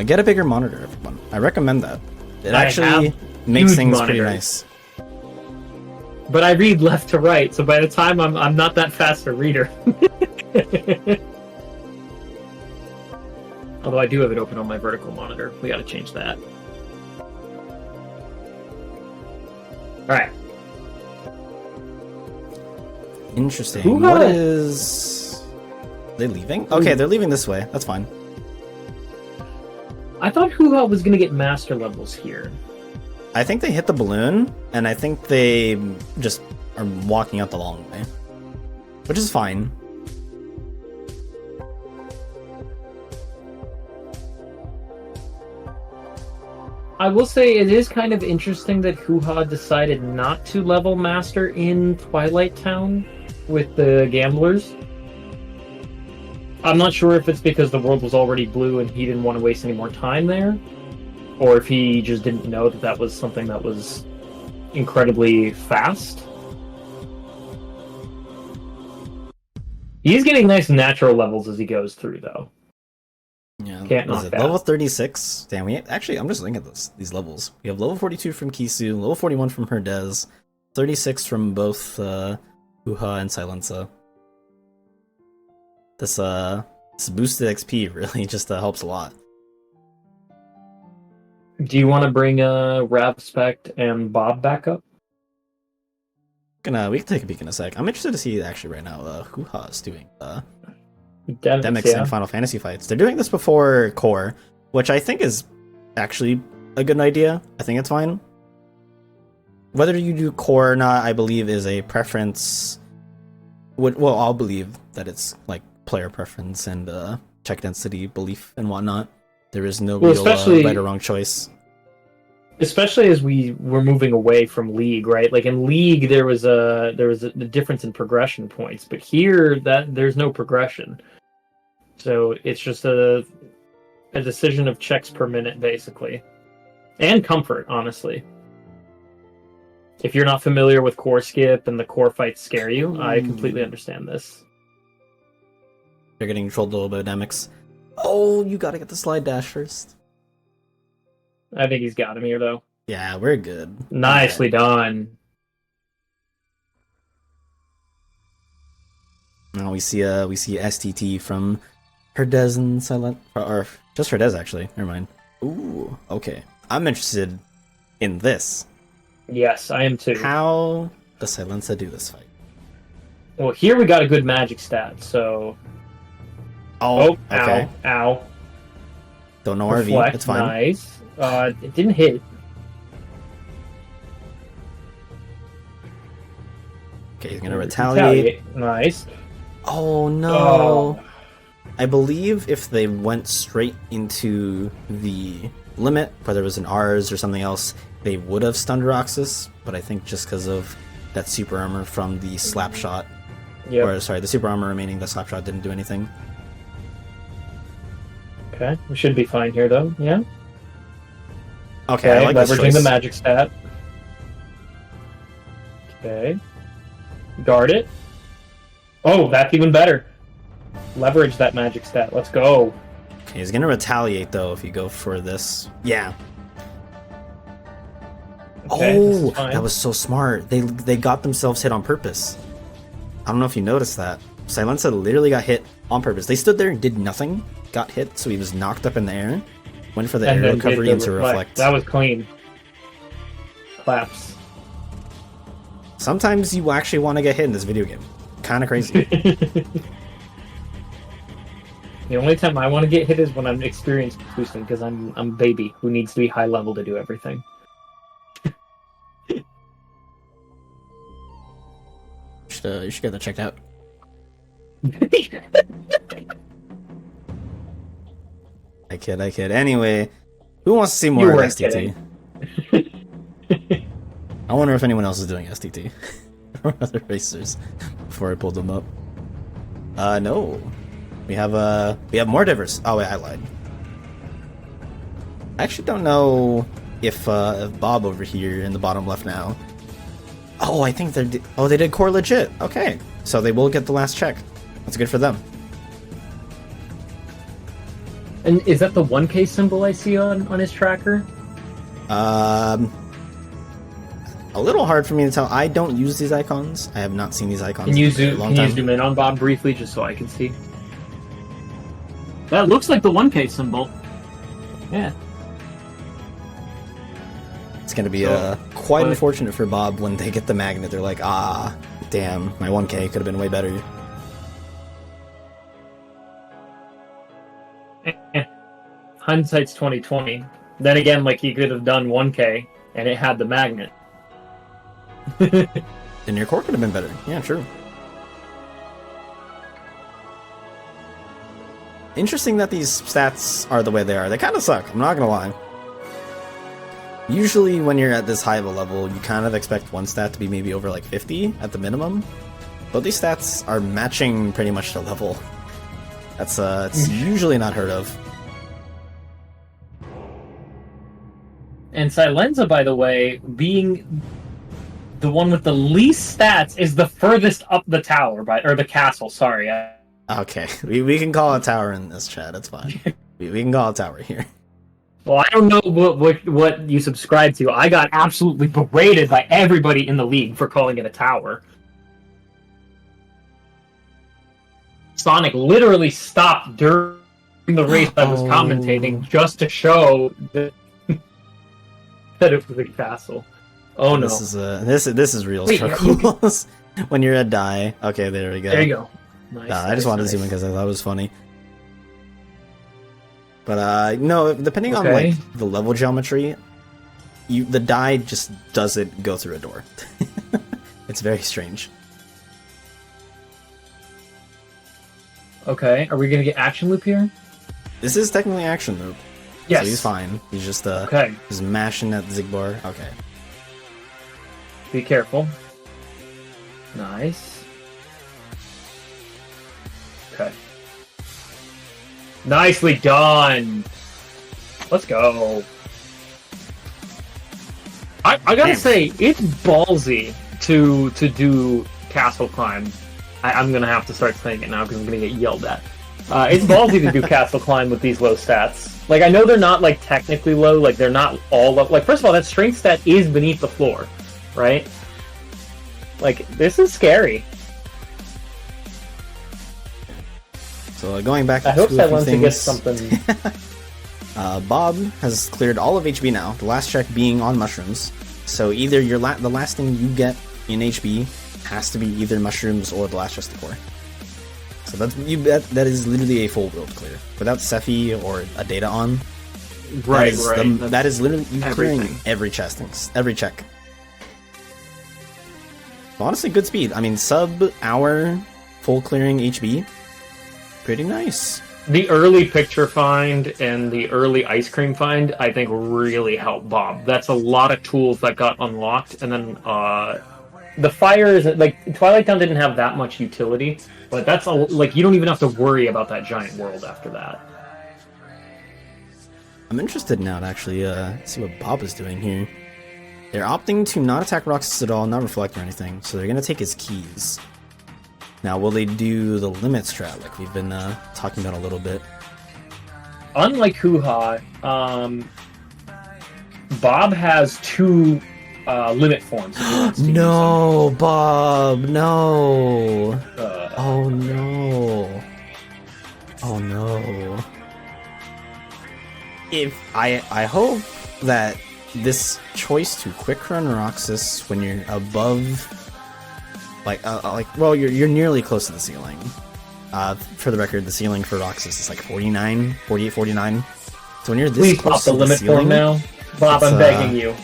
Get a bigger monitor, everyone. I recommend that. It actually makes things pretty nice. But I read left to right, so by the time I'm not that fast a reader. Although I do have it open on my vertical monitor. We gotta change that. Alright. Interesting. Are they leaving? Okay, they're leaving this way. That's fine. I thought Hoo-Ha was gonna get master levels here. I think they hit the balloon, and I think they just are walking out the long way. Which is fine. I will say it is kind of interesting that Hoo-Ha decided not to level master in Twilight Town with the gamblers. I'm not sure if it's because the world was already blue and he didn't want to waste any more time there, or if he just didn't know that that was something that was incredibly fast. He's getting nice natural levels as he goes through, though. Yeah, can't knock that. Level 36. Damn, I'm just looking at these levels. We have level 42 from KH2, level 41 from Herdez, 36 from both Hoo-Ha and Silenza. This boosted XP really just helps a lot. Do you want to bring Ravspect and Bob back up? We can take a peek in a sec. I'm interested to see actually right now Hoo-Ha is doing Demix and Final Fantasy fights. They're doing this before Core, which I think is actually a good idea. I think it's fine. Whether you do Core or not, I believe is a preference. Well, I'll believe that it's like player preference and check density belief and whatnot. There is no real right or wrong choice. Especially as we were moving away from League, right? Like in League, there was a difference in progression points, but here that there's no progression. So it's just a decision of checks per minute, basically, and comfort, honestly. If you're not familiar with core skip and the core fights scare you, I completely understand this. They're getting controlled a little bit dynamics. Oh, you gotta get the slide dash first. I think he's got him here, though. Yeah, we're good. Nicely done. Now we see STT from Herdez and Silent, or just Herdez actually. Never mind. Ooh, okay. I'm interested in this. Yes, I am too. How does Silenza do this fight? Well, here we got a good magic stat, so... Oh, okay. Ow. Don't know RV, Reflect, it's fine. nice. It didn't hit. Okay, he's gonna retaliate. Nice. Oh no! Oh. I believe if they went straight into the limit, whether it was an R's or something else, they would have stunned Roxas, but I think just because of that super armor from the slap shot, or sorry, the super armor remaining, the slap shot didn't do anything. Okay, we should be fine here, though. Yeah. Okay, I like this leveraging choice. the magic stat. Okay. Guard it. Oh, that's even better. Leverage that magic stat. Let's go. Okay, he's gonna retaliate though if you go for this. Yeah. Okay, Oh, that was so smart. They got themselves hit on purpose. I don't know if you noticed that. Silenza literally got hit on purpose. They stood there and did nothing, got hit, so he was knocked up in the air, went for the And air then recovery did the into reflect. That was clean. Claps. Sometimes you actually want to get hit in this video game. Kind of crazy. The only time I want to get hit is when I'm experience boosting, because I'm a baby who needs to be high level to do everything. You should get that checked out. I kid. Anyway, who wants to see more of STT? I wonder if anyone else is doing STT or other racers before I pulled them up. No. We have more diverse. Oh wait, I lied. I actually don't know if Bob over here in the bottom left now. Oh, I think they did core legit. Okay, so they will get the last check. That's good for them. And is that the 1K symbol I see on his tracker? A little hard for me to tell. I don't use these icons. I have not seen these icons Can you in a long time. zoom in on Bob briefly just so I can see? That looks like the 1K symbol. Yeah. It's going to be quite unfortunate for Bob when they get the magnet. They're like, ah, damn, my 1K could have been way better. Hindsight's 2020. Then again, like he could have done 1K and it had the magnet. Then your core could have been better. Yeah, true. Interesting that these stats are the way they are. They kind of suck, I'm not going to lie. Usually when you're at this high of a level, you kind of expect one stat to be maybe over like 50 at the minimum. But these stats are matching pretty much the level. That's it's usually not heard of. And Silenza, by the way, being the one with the least stats, is the furthest up the tower, or the castle, sorry. Okay, we can call it tower in this chat, it's fine. we can call it tower here. Well, I don't know what you subscribe to. I got absolutely berated by everybody in the league for calling it a tower. Sonic literally stopped during the race I was commentating just to show that it was a castle. Oh no! This is real struggles when you're at die. Okay, there we go. There you go. Nice. I just wanted to zoom in because I thought it was funny. But no, depending on like the level geometry, the die just doesn't go through a door. It's very strange. Okay, are we gonna get action loop here? This is technically action loop. Yes. So he's fine. He's just Okay. just mashing that Zigbar. Okay. Be careful. Nice. Okay. Nicely done. Let's go. I gotta say, it's ballsy to do castle climb. I'm gonna have to start saying it now because I'm gonna get yelled at. It's ballsy to do castle climb with these low stats. Like, I know they're not, like, technically low, like, they're not all low. Like, first of all, that strength stat is beneath the floor, right? Like, this is scary. So going back I hope to a few Silenza things, gets something. Bob has cleared all of HB now, the last check being on mushrooms. So either the last thing you get in HB has to be either mushrooms or the last chest of core. So that is literally a full build clear. Without Sephi or a data on, Right, that is literally you clearing everything. every chest, every check. Honestly, good speed. I mean, sub-hour full clearing HB, pretty nice. The early picture find and the early ice cream find, I think, really helped Bob. That's a lot of tools that got unlocked, and then the fire is like Twilight Town didn't have that much utility, but that's like you don't even have to worry about that giant world after that. I'm interested now to actually see what Bob is doing here. They're opting to not attack Roxas at all, not reflect or anything, so they're gonna take his keys. Now, will they do the limit strat like we've been talking about a little bit? Unlike Hoo-Ha, Bob has two limit forms. If he wants to use No, Bob, no. them. Oh no. Oh no. If I hope that this choice to quick run Roxas when you're above, well, you're nearly close to the ceiling. For the record, the ceiling for Roxas is like 49, 48, 49. So when you're this Please close pop the to limit ceiling, form now. Bob, it's, I'm begging you.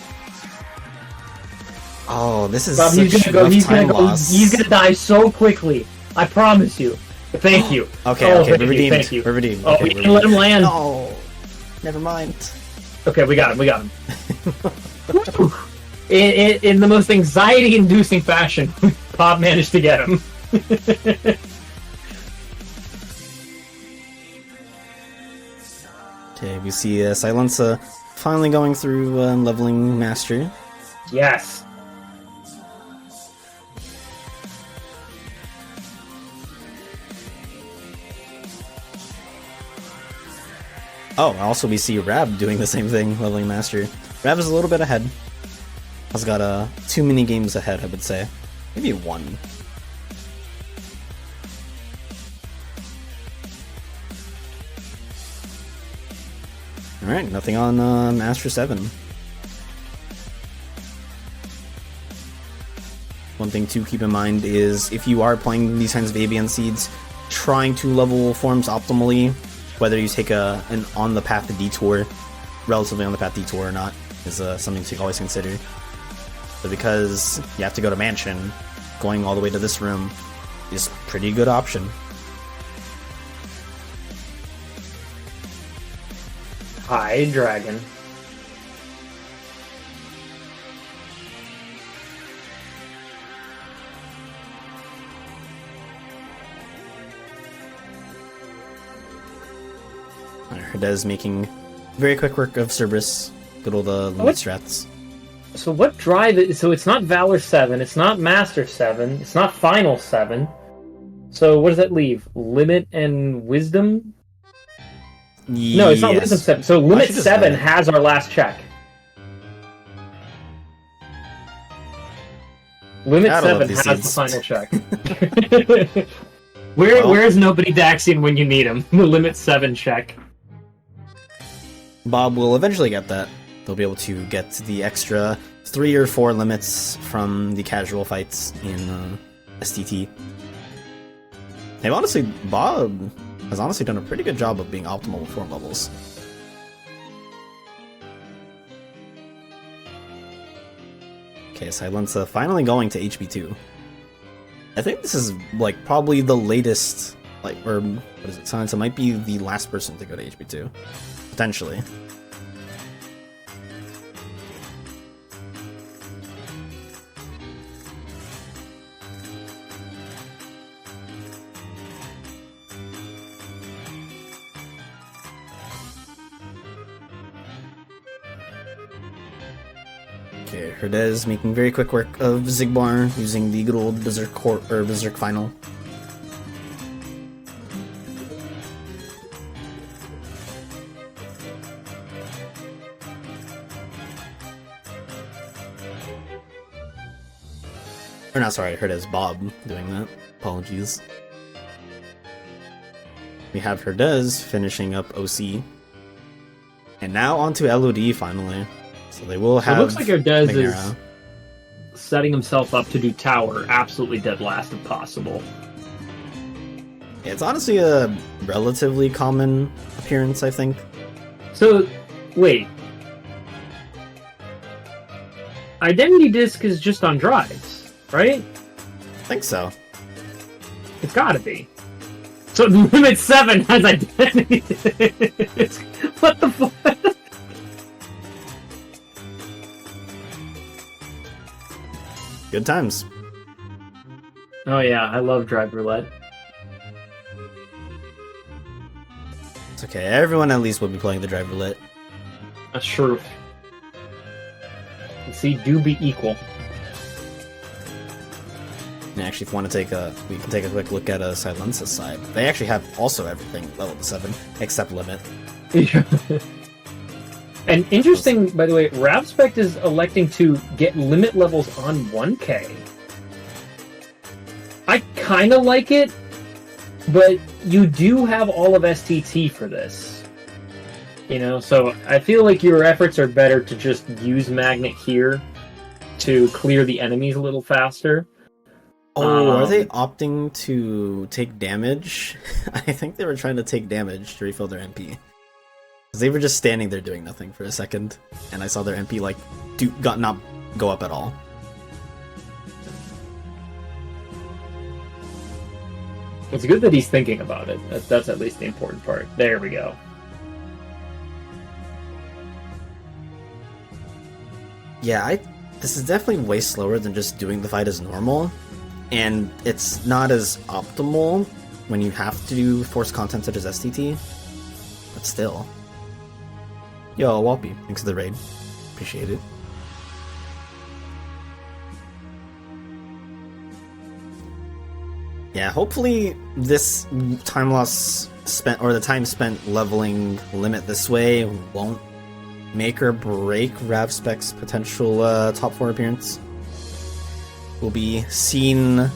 Oh, this is Bob, such he's gonna go. rough He's gonna time go. loss. He's gonna die so quickly. I promise you. Thank you. Okay, Oh, okay, thank we're you, redeemed. thank you. We're redeemed. Oh, Okay, we we're didn't let him redeemed. land. No, never mind. Okay, we got him. We got him. in the most anxiety-inducing fashion, Bob managed to get him. Okay, we see Silenza finally going through leveling master. Yes. Oh, also we see Rab doing the same thing, leveling master. Rab is a little bit ahead. Has got 2 mini games ahead, I would say. Maybe 1. Alright, nothing on Master 7. One thing to keep in mind is if you are playing these kinds of ABN seeds, trying to level forms optimally, whether you take an on the path detour, relatively on the path detour or not, is something to always consider. But because you have to go to Mansion, going all the way to this room is a pretty good option. Hi, dragon. Herdez making very quick work of Cerberus. Good old limit strats. So what drive? So it's not Valor 7, it's not Master 7, it's not Final 7. So what does that leave? Limit and Wisdom? No, it's not Yes. Wisdom 7. So Limit should just 7 let it. has our last check. Limit Gotta love 7 these has seeds. the final check. Where's nobody Daxian when you need him? The Limit 7 check. Bob will eventually get that. They'll be able to get the extra 3 or 4 limits from the casual fights in STT. Hey, honestly, Bob has honestly done a pretty good job of being optimal with form levels. Okay, Silenza finally going to HB2. I think this is like probably the latest, or what is it? Silenza might be the last person to go to HB2. potentially. Okay, Herdez making very quick work of Zigbar using the good old Berserk Final. Or not, sorry, Herdez Bob doing that. Apologies. We have Herdez finishing up OC. And now onto LOD finally. So they will have. It looks like Herdez is Megara. setting himself up to do tower absolutely dead last if possible. It's honestly a relatively common appearance, I think. So, wait. Identity Disc is just on drives, right? I think so. It's gotta be. So Limit 7 has Identity Disc. What the fuck? Good times. Oh yeah, I love Drive Roulette. It's okay. Everyone at least will be playing the Drive Roulette. That's true. See, do be equal. And actually, if you want to we can take a quick look at Silence's side. They actually have also everything level 7 except limit. And interesting, by the way, Ravspect is electing to get limit levels on 1K. I kind of like it, but you do have all of STT for this. You know, so I feel like your efforts are better to just use Magnet here to clear the enemies a little faster. Oh, are they opting to take damage? I think they were trying to take damage to refill their MP. Because they were just standing there doing nothing for a second, and I saw their MP like not go up at all. It's good that he's thinking about it. That's at least the important part. There we go. Yeah, this is definitely way slower than just doing the fight as normal, and it's not as optimal when you have to do forced content such as STT, but still. Yo, Walpy, thanks for the raid. Appreciate it. Yeah, hopefully this time loss spent, or the time spent leveling limit this way won't make or break Ravspec's potential top 4 appearance. Will be seen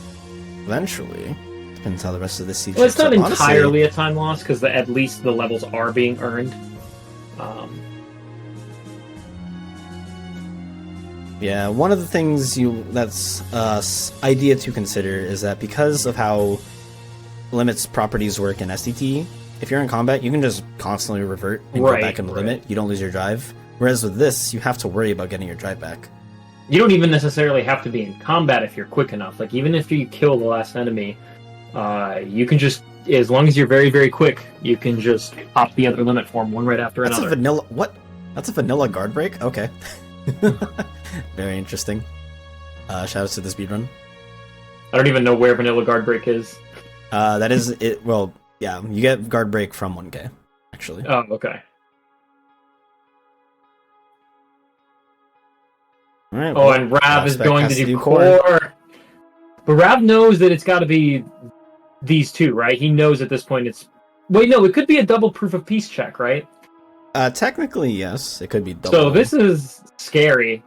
eventually. Depends how the rest of this siege. Well, it's not honestly, entirely a time loss, because at least the levels are being earned. Yeah, one of the things that's idea to consider is that because of how Limit's properties work in STT, if you're in combat, you can just constantly revert and go back into Limit. You don't lose your drive. Whereas with this, you have to worry about getting your drive back. You don't even necessarily have to be in combat if you're quick enough. Like, even if you kill the last enemy, you can just, as long as you're very, very quick, you can just pop the other limit form one right after another. That's a vanilla... What? That's a vanilla guard break? Okay. Very interesting. Shoutouts to the speedrun. I don't even know where vanilla guard break is. That is it. Well, yeah, you get guard break from 1K, actually. Oh, okay. All right, Oh, and Rav is going to do core. But Rav knows that it's got to be these two, right? He knows at this point it's... Wait, no, it could be a double proof of peace check, right? Technically, yes. It could be double. So this is scary.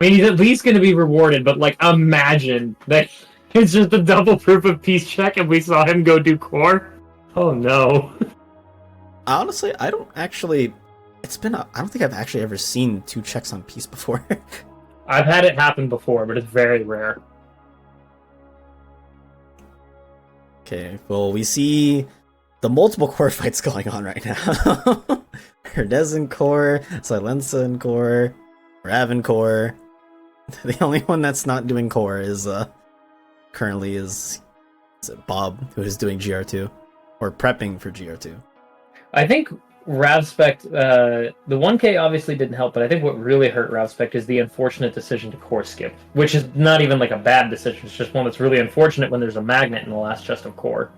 I mean, he's at least going to be rewarded, but, like, imagine that it's just a double proof of peace check and we saw him go do core. Oh, no. Honestly, I don't actually... I don't think I've actually ever seen 2 checks on peace before. I've had it happen before, but it's very rare. Okay, well, we see the multiple core fights going on right now. Herdez in core, Silenza in core, Rav in core. The only one that's not doing core is currently is it Bob, who is doing GR2 or prepping for GR2. I think Ravspect, the 1K obviously didn't help, but I think what really hurt Ravspect is the unfortunate decision to core skip, which is not even like a bad decision. It's just one that's really unfortunate when there's a magnet in the last chest of core.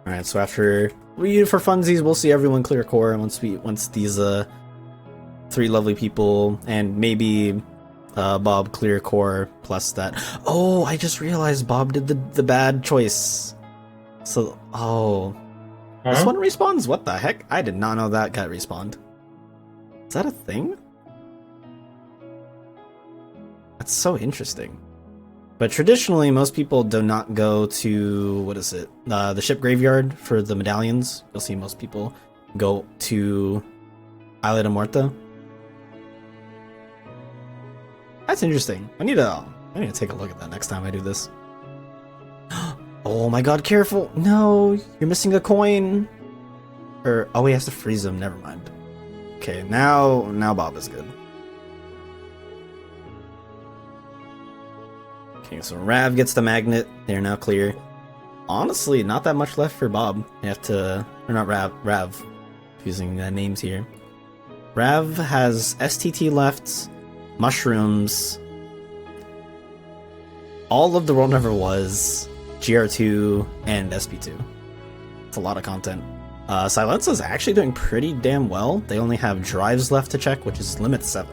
All right, so after for funsies, we'll see everyone clear core once these three lovely people and maybe Bob clear core plus that. Oh, I just realized Bob did the bad choice. So this one respawns. What the heck? I did not know that got respawned. Is that a thing? That's so interesting. But traditionally, most people do not go to, what is it, the ship graveyard for the medallions. You'll see most people go to Isla de Muerta. That's interesting. I need to take a look at that next time I do this. Oh my god, careful! No, you're missing a coin! Oh, he has to freeze him, never mind. Okay, now Bob is good. Okay, so Rav gets the magnet. They're now clear. Honestly, not that much left for Bob. You have to... Or not Rav. Using names here. Rav has STT left, mushrooms, all of the world never was, GR2, and SP2. It's a lot of content. Silenza's actually doing pretty damn well. They only have drives left to check, which is limit 7.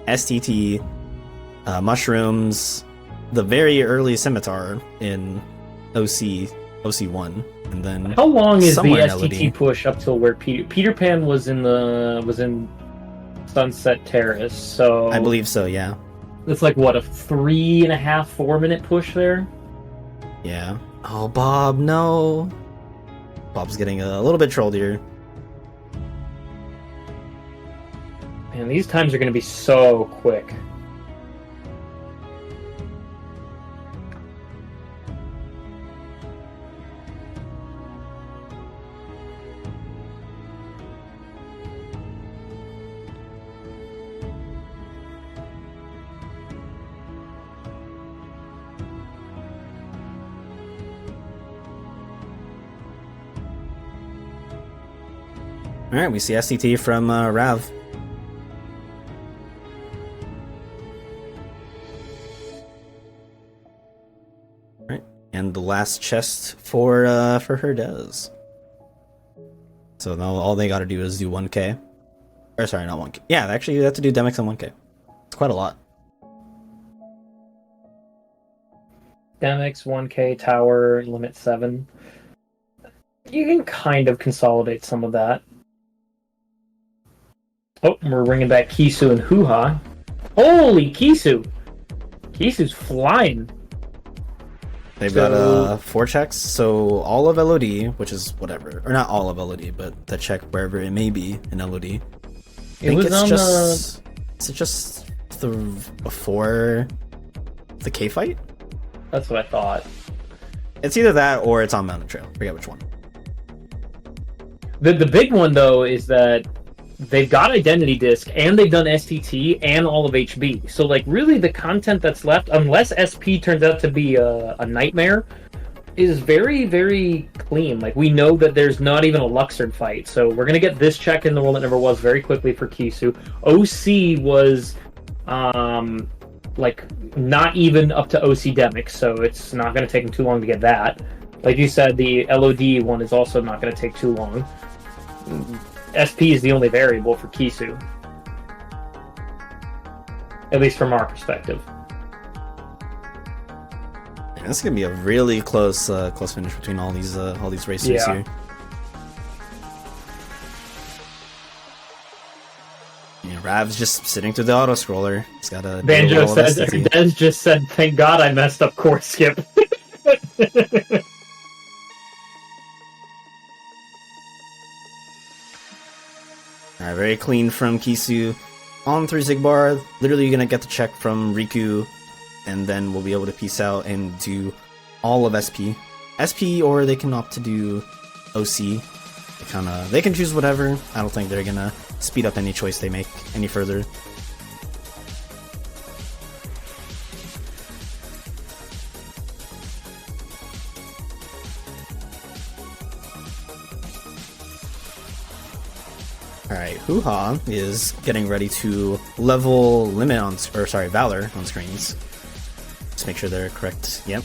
STT, mushrooms, the very early scimitar in OC1, and then how long is the STT STT push up till where Peter Pan was in Sunset Terrace? So I believe so, yeah. It's like what, a 3.5, 4-minute push there? Yeah. Oh, Bob, no. Bob's getting a little bit trolled here. Man, these times are going to be so quick. Alright, we see STT from Rav. Alright, and the last chest for her does. So now all they gotta do is do 1k. Or sorry, not 1k. Yeah, actually you have to do Demix and 1k. It's quite a lot. Demix, 1K, tower, limit 7. You can kind of consolidate some of that. Oh, we're bringing back Kisu and Hoo-Ha. Holy Kisu! Kisu's flying. They've got 4 checks, so all of LOD, which is whatever, or not all of LOD, but the check wherever it may be in LOD. I think it's just is it just before the K fight? That's what I thought. It's either that or it's on Mountain Trail. Forget which one. The big one though is that they've got Identity Disc, and they've done STT, and all of HB. So, like, really the content that's left, unless SP turns out to be a nightmare, is very, very clean. Like, we know that there's not even a Luxord fight, so we're going to get this check in the world that never was very quickly for Kisu. OC was, like, not even up to OC Demix, so it's not going to take him too long to get that. Like you said, the LOD one is also not going to take too long. SP is the only variable for Kisu, at least from our perspective. Yeah, this is gonna be a really close finish between all these racers here. Yeah, Rav's just sitting through the auto scroller. He's gotta. Banjo said, Dez just said, "Thank God I messed up core skip." Alright, very clean from Kisu. On through Zigbar, literally you're gonna get the check from Riku, and then we'll be able to peace out and do all of SP. SP, or they can opt to do OC. They can choose whatever. I don't think they're gonna speed up any choice they make any further. Alright, Hoo-Ha is getting ready to level Valor on screens. Just make sure they're correct. Yep.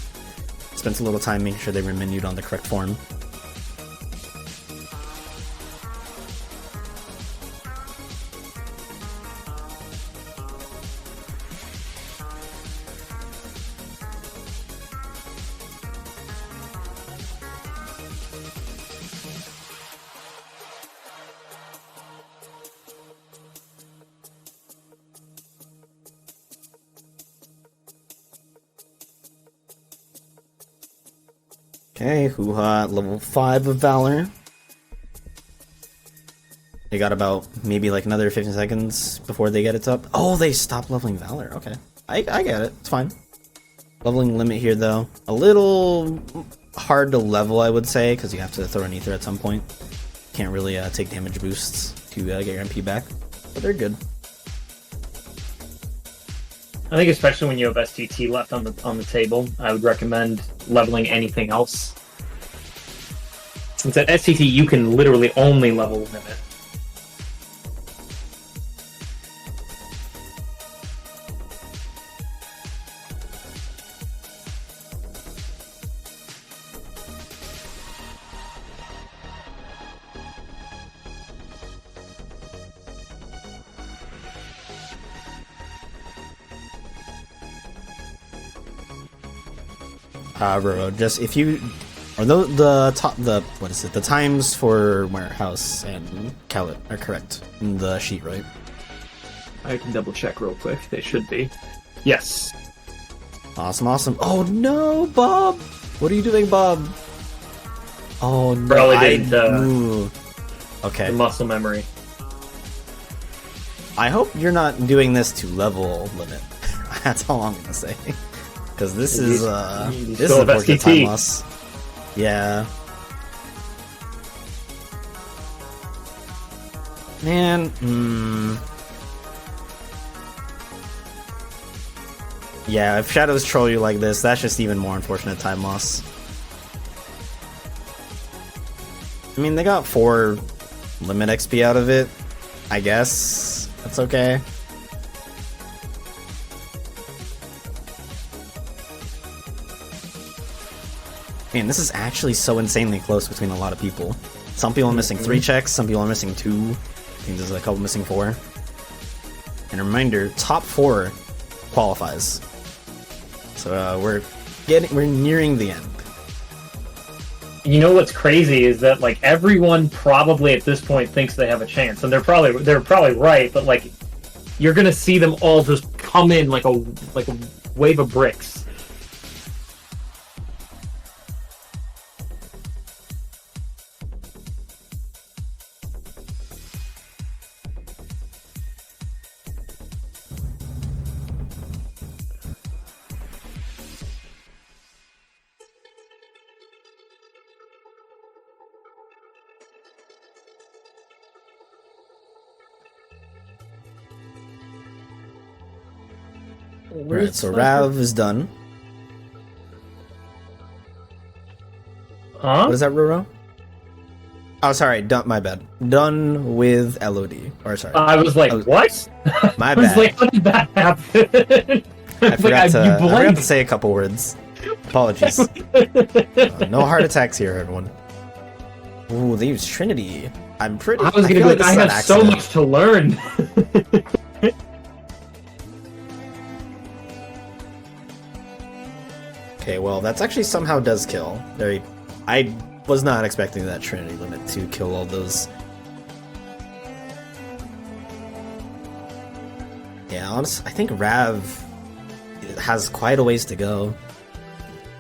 Spent a little time making sure they were menued on the correct form. Okay, Hoo-Ha at level 5 of Valor. They got about maybe like another 15 seconds before they get it up. Oh, they stopped leveling Valor. Okay. I get it. It's fine. Leveling limit here, though. A little hard to level, I would say, because you have to throw an Ether at some point. Can't really take damage boosts to get your MP back. But they're good. I think especially when you have STT left on the table, I would recommend leveling anything else. Since at STT you can literally only level limit. Roro, just if you are the times for Warehouse and Cowlet are correct in the sheet, right? I can double check real quick. They should be. Yes. Awesome, awesome. Oh no, Bob! What are you doing, Bob? Oh no, Probably did okay. The muscle memory. I hope you're not doing this to level limit. That's all I'm gonna say. Because this is unfortunate time loss. Yeah. Man, yeah, if Shadows troll you like this, that's just even more unfortunate time loss. I mean, they got 4 limit XP out of it. I guess that's okay. Man, this is actually so insanely close between a lot of people. Some people are missing 3 checks, some people are missing 2. I think there's a couple missing 4. And a reminder, top 4 qualifies. So we're nearing the end. You know what's crazy is that like everyone probably at this point thinks they have a chance, and they're probably right. But like, you're gonna see them all just come in like a wave of bricks. Alright, so Rav is done. Huh? What is that, Roro? Oh, sorry, my bad. Done with LOD. Or sorry. I was like, what? My I was bad. like, how did that happen? I forgot to say a couple words. Apologies. No heart attacks here, everyone. Ooh, they use Trinity. I was gonna be like, I have so much to learn. Okay, well, that's actually somehow does kill. I was not expecting that Trinity limit to kill all those. Yeah, honestly, I think Rav has quite a ways to go.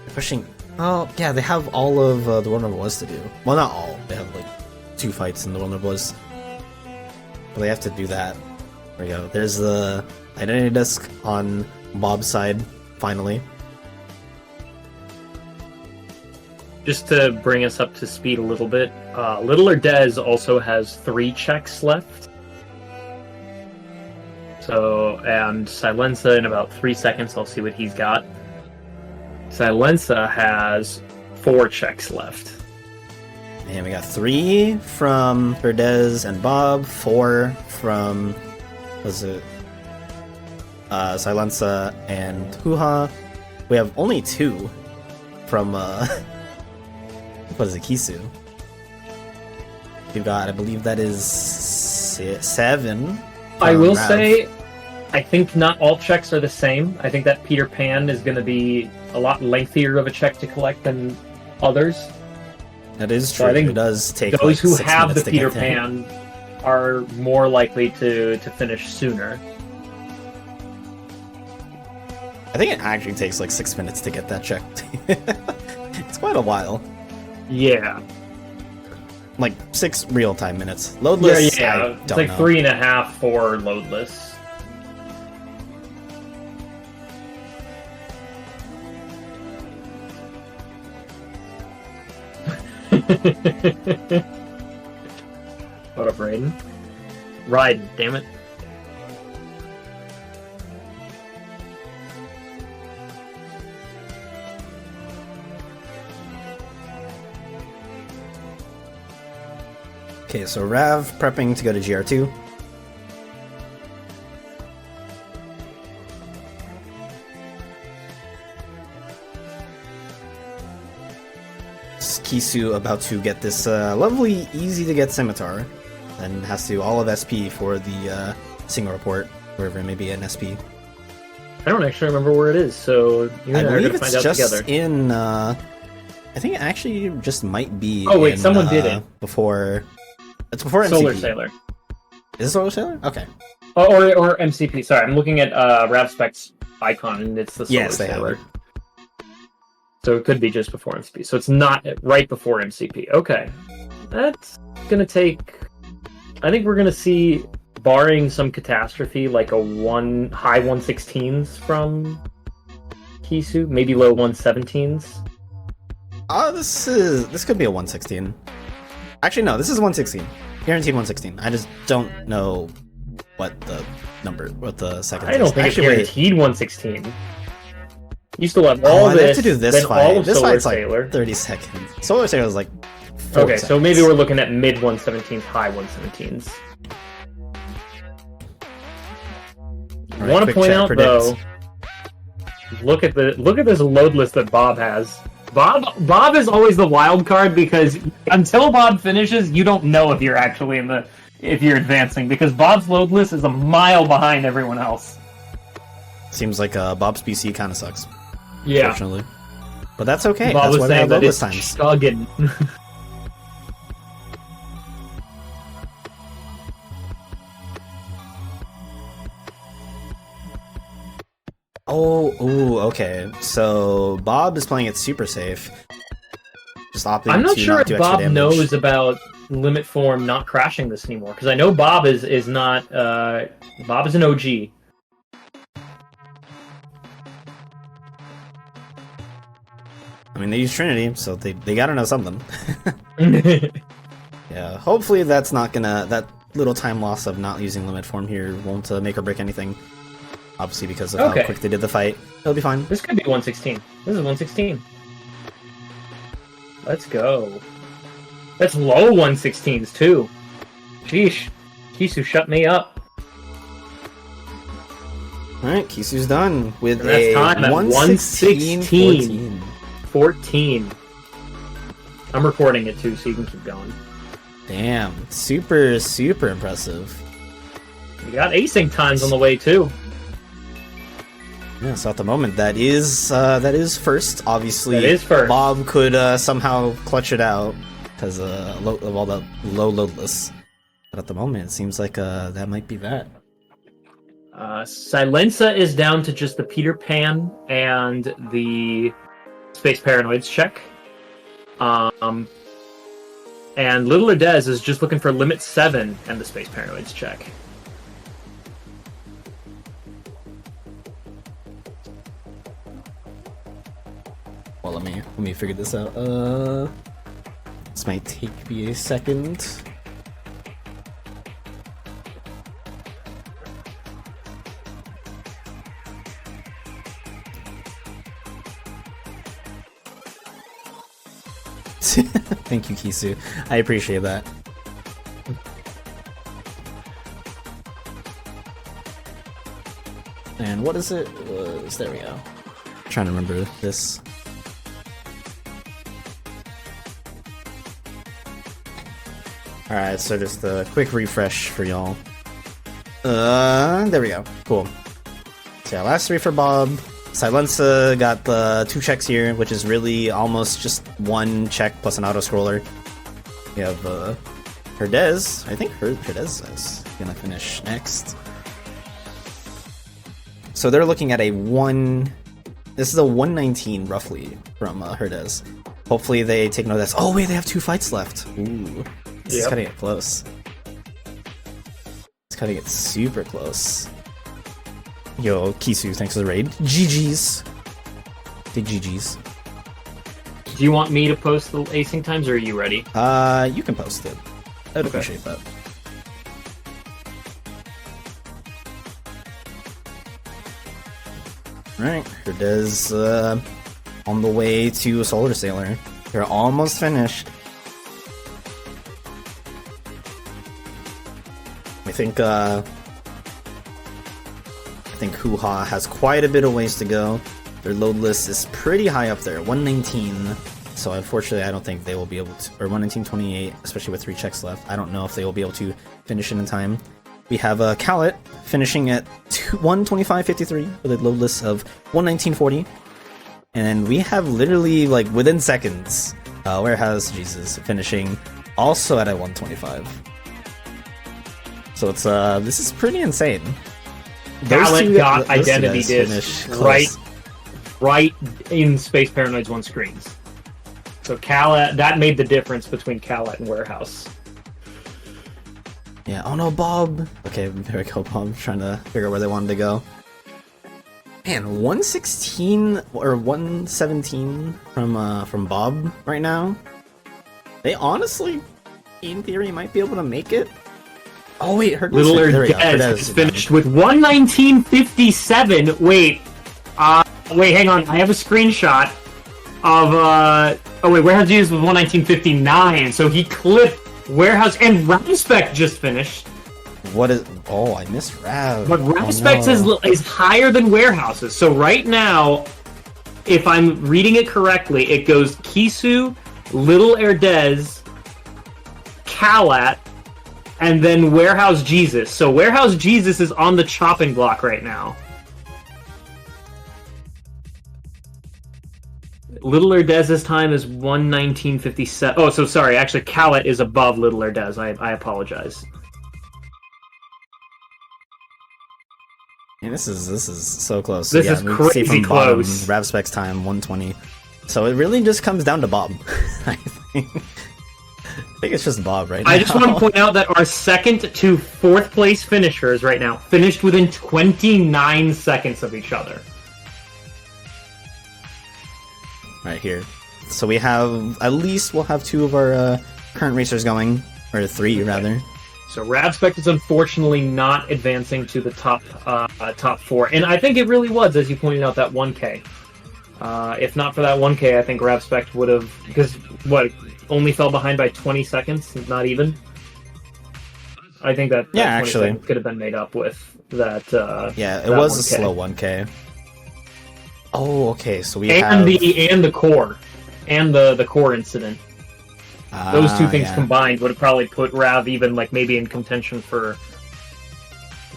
They're pushing. Oh, yeah, they have all of the Vulnerable Was to do. Well, not all. They have like 2 fights in the Vulnerable Was. But they have to do that. There we go. There's the Identity Disc on Bob's side, finally. Just to bring us up to speed a little bit, Littler Dez also has 3 checks left. So, and Silenza in about 3 seconds, I'll see what he's got. Silenza has 4 checks left. And we got 3 from Herdez and Bob, 4 from Silenza and Hoo-Ha. We have only 2 from Kisu. We've got, I believe that is 7. I will Rav. say, I think not all checks are the same. I think that Peter Pan is going to be a lot lengthier of a check to collect than others. That is So true. I think it does take those who 6 have the minutes to Peter get there. Pan are more likely to finish sooner. I think it actually takes 6 minutes to get that checked. It's quite a while. Yeah. 6 real-time minutes. Loadless, Yeah. I It's don't like know. 3.5 for loadless. What up, Raiden? Raiden, damn it. Okay, so Rav prepping to go to GR2. Kisu about to get this lovely, easy-to-get scimitar, and has to all of SP for the single report, wherever it may be an SP. I don't actually remember where it is, so you and I are believe going to it's find out just together. in. I think it actually just might be. Oh, wait, in, someone did it. Before. It's before MCP. Solar Sailor. Is it Solar Sailor? Okay. Or MCP. Sorry, I'm looking at Ravspec's icon, and it's the Solar Yes, they have Sailor. it. So it could be just before MCP. So it's not right before MCP. Okay. That's going to take... I think we're going to see, barring some catastrophe, like a high 116s from Kisu, maybe low 117s. This could be a 116. Actually, no, this is 116. Guaranteed 116. I just don't know what the second. I don't think it's actually, guaranteed 116. You still have Oh, all I this, have to do this then fight. all of This Solar fight's Sailor. 30 seconds. Solar Sailor is 4 Okay, so seconds. maybe we're looking at mid 117s, high 117s. I Alright, want to quick point chat out predicts. though, look at this load list that Bob has. Bob is always the wild card because until Bob finishes, you don't know if you're actually if you're advancing, because Bob's load list is a mile behind everyone else. Seems like Bob's PC kind of sucks. Yeah, Unfortunately. But that's okay. Bob That's was why we saying have that loadless it's times. chugging. Oh, okay. So Bob is playing it super safe. Just opting I'm not to sure not if do extra Bob damage. knows about limit form not crashing this anymore, because I know Bob is not. Bob is an OG. I mean, they use Trinity, so they gotta know something. Yeah, hopefully that's not gonna... That little time loss of not using limit form here won't make or break anything. Obviously, because of Okay. how quick they did the fight. It'll be fine. This could be 116. This is 116. Let's go. That's low 116s too. Sheesh. Kisu shut me up. Alright, Kisu's done with And that's a time at 116-14. 14. I'm recording it too, so you can keep going. Damn, super, super impressive. We got async times on the way too. Yeah, so at the moment, that is first. Obviously, That is first. Bob could somehow clutch it out because of all the low loadless. But at the moment, it seems like that might be that. Silenza is down to just the Peter Pan and the Space Paranoids check. And Little Dez is just looking for Limit 7 and the Space Paranoids check. Well, let me figure this out. This might take me a second. Thank you, Kisu. I appreciate that. And what is it? There we go. I'm trying to remember this. Alright, so just a quick refresh for y'all. There we go. Cool. So yeah, last 3 for Bob. Silenza got the 2 checks here, which is really almost just 1 check plus an auto-scroller. We have Herdez. I think Herdez is gonna finish next. So they're looking at a 1... This is a 119, roughly, from Herdez. Hopefully they take note of this. Oh wait, they have 2 fights left. Ooh. This is gonna get close. It's gonna get super close. Yo, Kisu, thanks for the raid. GG's. Big GG's. Do you want me to post the acing times, or are you ready? You can post it. I'd appreciate that. Right, Herdez on the way to Solar Sailor. They're almost finished. I think Hoo-Ha has quite a bit of ways to go. Their load list is pretty high up there, 119. So unfortunately, I don't think they will be able to, or 119.28, especially with 3 checks left. I don't know if they will be able to finish it in time. We have KotC2 finishing at 125.53 with a load list of 119.40. And we have literally, like, within seconds, Warehouse Jesus finishing also at a 125. So it's this is pretty insane. KotC2 got Identity Disc right in Space Paranoid's 1 screens. So KotC2, that made the difference between KotC2 and Warehouse. Yeah, oh no, Bob! Okay, there we go, Bob, trying to figure out where they wanted to go. Man, 116 or 117 from Bob right now. They honestly, in theory, might be able to make it. Oh wait, Little Herdez finished with 119.57. Wait, hang on. I have a screenshot of oh wait, Warehouse Jesus was 119.59, so he clipped Warehouse, and Ravspec just finished. What is? Oh, I missed Rav. But Ravspec is higher than Warehouse's. So right now, if I'm reading it correctly, it goes Kisu, Little Herdez, KotC2, and then Warehouse Jesus. So Warehouse Jesus is on the chopping block right now. Little Herdez's time is 119.57. Oh, so sorry. Actually, KotC2 is above Little Herdez. I apologize. Man, this is so close. This is crazy close. Ravspec's time 120. So it really just comes down to Bob. I think it's just Bob right now. I just want to point out that our 2nd to 4th place finishers right now finished within 29 seconds of each other. Right here. So we have, at least we'll have 2 of our current racers going, or 3 rather. So Ravspec is unfortunately not advancing to the top 4, and I think it really was, as you pointed out, that 1K. If not for that 1K, I think Ravspec would have, because what, only fell behind by 20 seconds, not even. I think that actually could have been made up with that. Yeah, it that was 1K. a slow 1K. Oh, okay. So we have the core incident. Those 2 things combined would have probably put Rav even maybe in contention for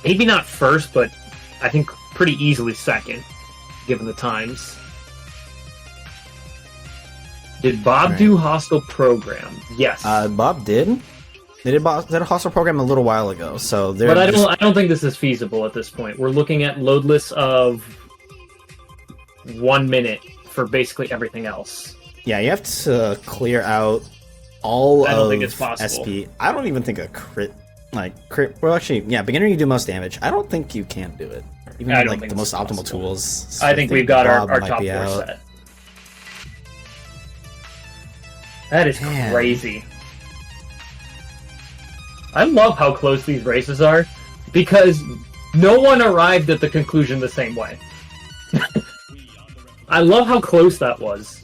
maybe not first, but I think pretty easily 2nd, given the times. Did Bob do Hostile Program? Yes. Bob did. They did a Hostile Program a little while ago, so but I don't think this is feasible at this point. We're looking at load lists of 1 minute for basically everything else. Yeah, you have to clear out all I don't of think it's possible. SP. I don't even think a crit. Well, actually, yeah, beginner you do most damage. I don't think you can do it. Even with the most optimal tools. I think we've got our top 4 set. That is crazy. I love how close these races are, because no one arrived at the conclusion the same way. I love how close that was.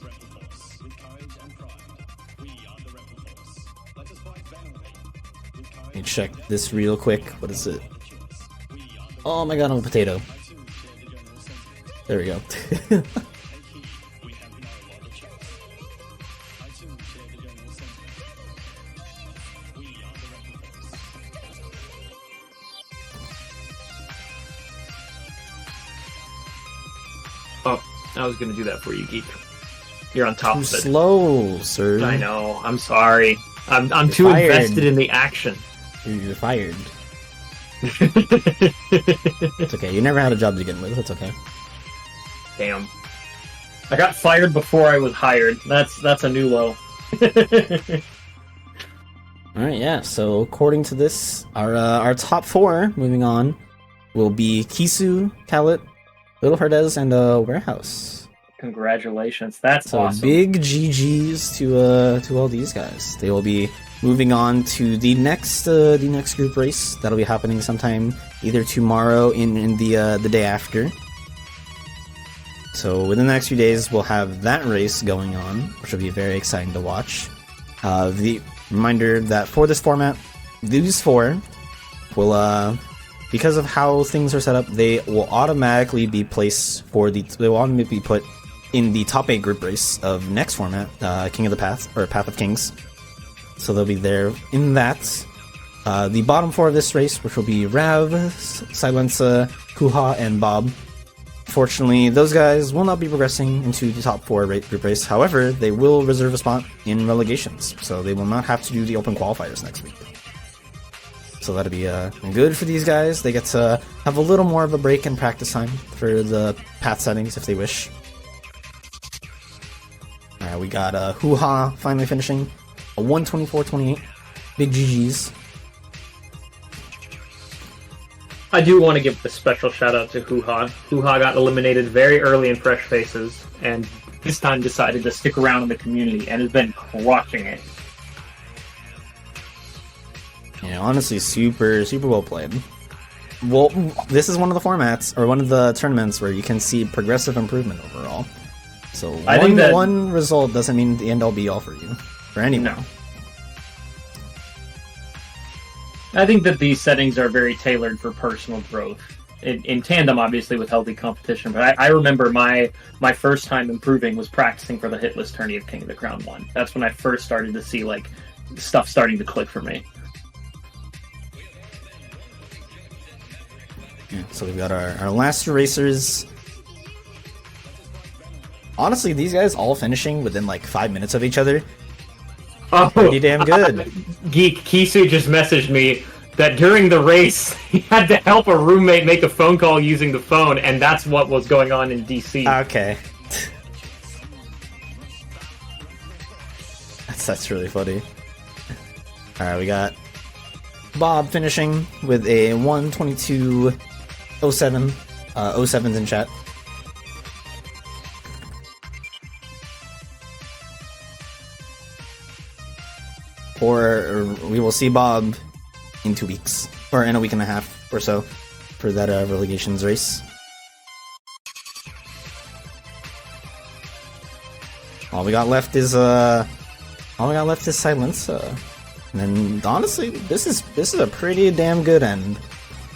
Let me check this real quick. What is it? Oh my god, I'm a potato. There we go. Oh, I was gonna do that for you, Geek. You're on top Too of it. slow, sir. I know. I'm sorry. I'm You're too fired. invested in the action. You're fired. It's okay. You never had a job to begin with. It's okay. Damn. I got fired before I was hired. That's a new low. Alright, yeah, so according to this, our top 4, moving on, will be Kisu, Kalit, Little Herdez, and Warehouse. Congratulations. That's So awesome. big GGs to all these guys. They will be moving on to the next group race. That'll be happening sometime either tomorrow in the day after. So within the next few days, we'll have that race going on, which will be very exciting to watch. The reminder that for this format, these 4 will, because of how things are set up, they will automatically be placed they will automatically be put in the top 8 group race of next format, King of the Path, or Path of Kings. So they'll be there in that. The bottom 4 of this race, which will be Rav, Silenza, Kuha, and Bob. Fortunately, those guys will not be progressing into the top 4 group race. However, they will reserve a spot in relegations, so they will not have to do the open qualifiers next week. So that'll be good for these guys. They get to have a little more of a break and practice time for the path settings if they wish. Alright, we got Hoo-Ha finally finishing a 124.28. Big GG's. I do want to give a special shout out to Hoo-Ha. Hoo-Ha got eliminated very early in Fresh Faces, and this time decided to stick around in the community and has been crushing it. Yeah, honestly, super well played. Well, this is one of the formats, or one of the tournaments where you can see progressive improvement overall. So I think that one result doesn't mean the end-all be-all for you, for anyone. No. I think that these settings are very tailored for personal growth. In tandem, obviously, with healthy competition. But I remember my first time improving was practicing for the hitless tourney of King of the Crown 1. That's when I first started to see like stuff starting to click for me. Yeah, so we've got our last 2 racers. Honestly, these guys all finishing within like 5 minutes of each other. Oh, Pretty damn good. Geek Kisu just messaged me that during the race he had to help a roommate make a phone call using the phone, and that's what was going on in DC. Okay. That's really funny. Alright, we got Bob finishing with a 122.07. 07's in chat. Or we will see Bob in 2 weeks, or in a week and a half or so, for that relegations race. All we got left is Silence. And honestly, this is a pretty damn good end.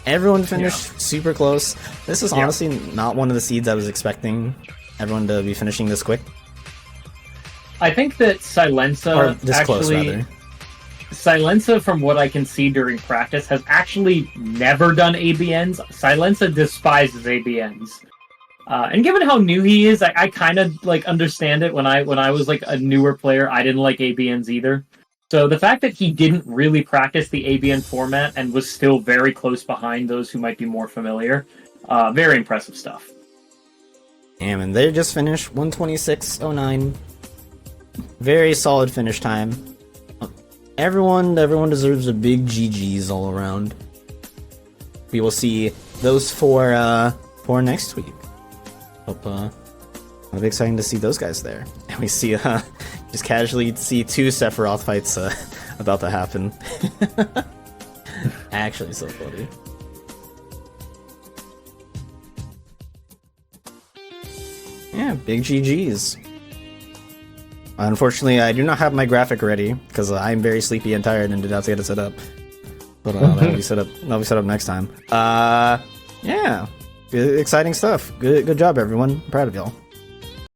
Everyone finished super close. This is honestly not one of the seeds I was expecting everyone to be finishing this quick. I think that Silenza Or this close, rather. Silenza, from what I can see during practice, has actually never done ABNs. Silenza despises ABNs. And given how new he is, I kind of like understand it. When I was like a newer player, I didn't like ABNs either. So the fact that he didn't really practice the ABN format and was still very close behind those who might be more familiar, very impressive stuff. Damn, and they just finished 126.09. Very solid finish time. Everyone deserves a big GG's all around. We will see those four next week. It'll be exciting to see those guys there. And we see just casually see 2 Sephiroth fights about to happen. Actually, so funny. Yeah, big GG's. Unfortunately, I do not have my graphic ready because I'm very sleepy and tired and did not get it set up. But that'll be set up. That'll be set up next time. Yeah, exciting stuff. Good job, everyone. I'm proud of y'all.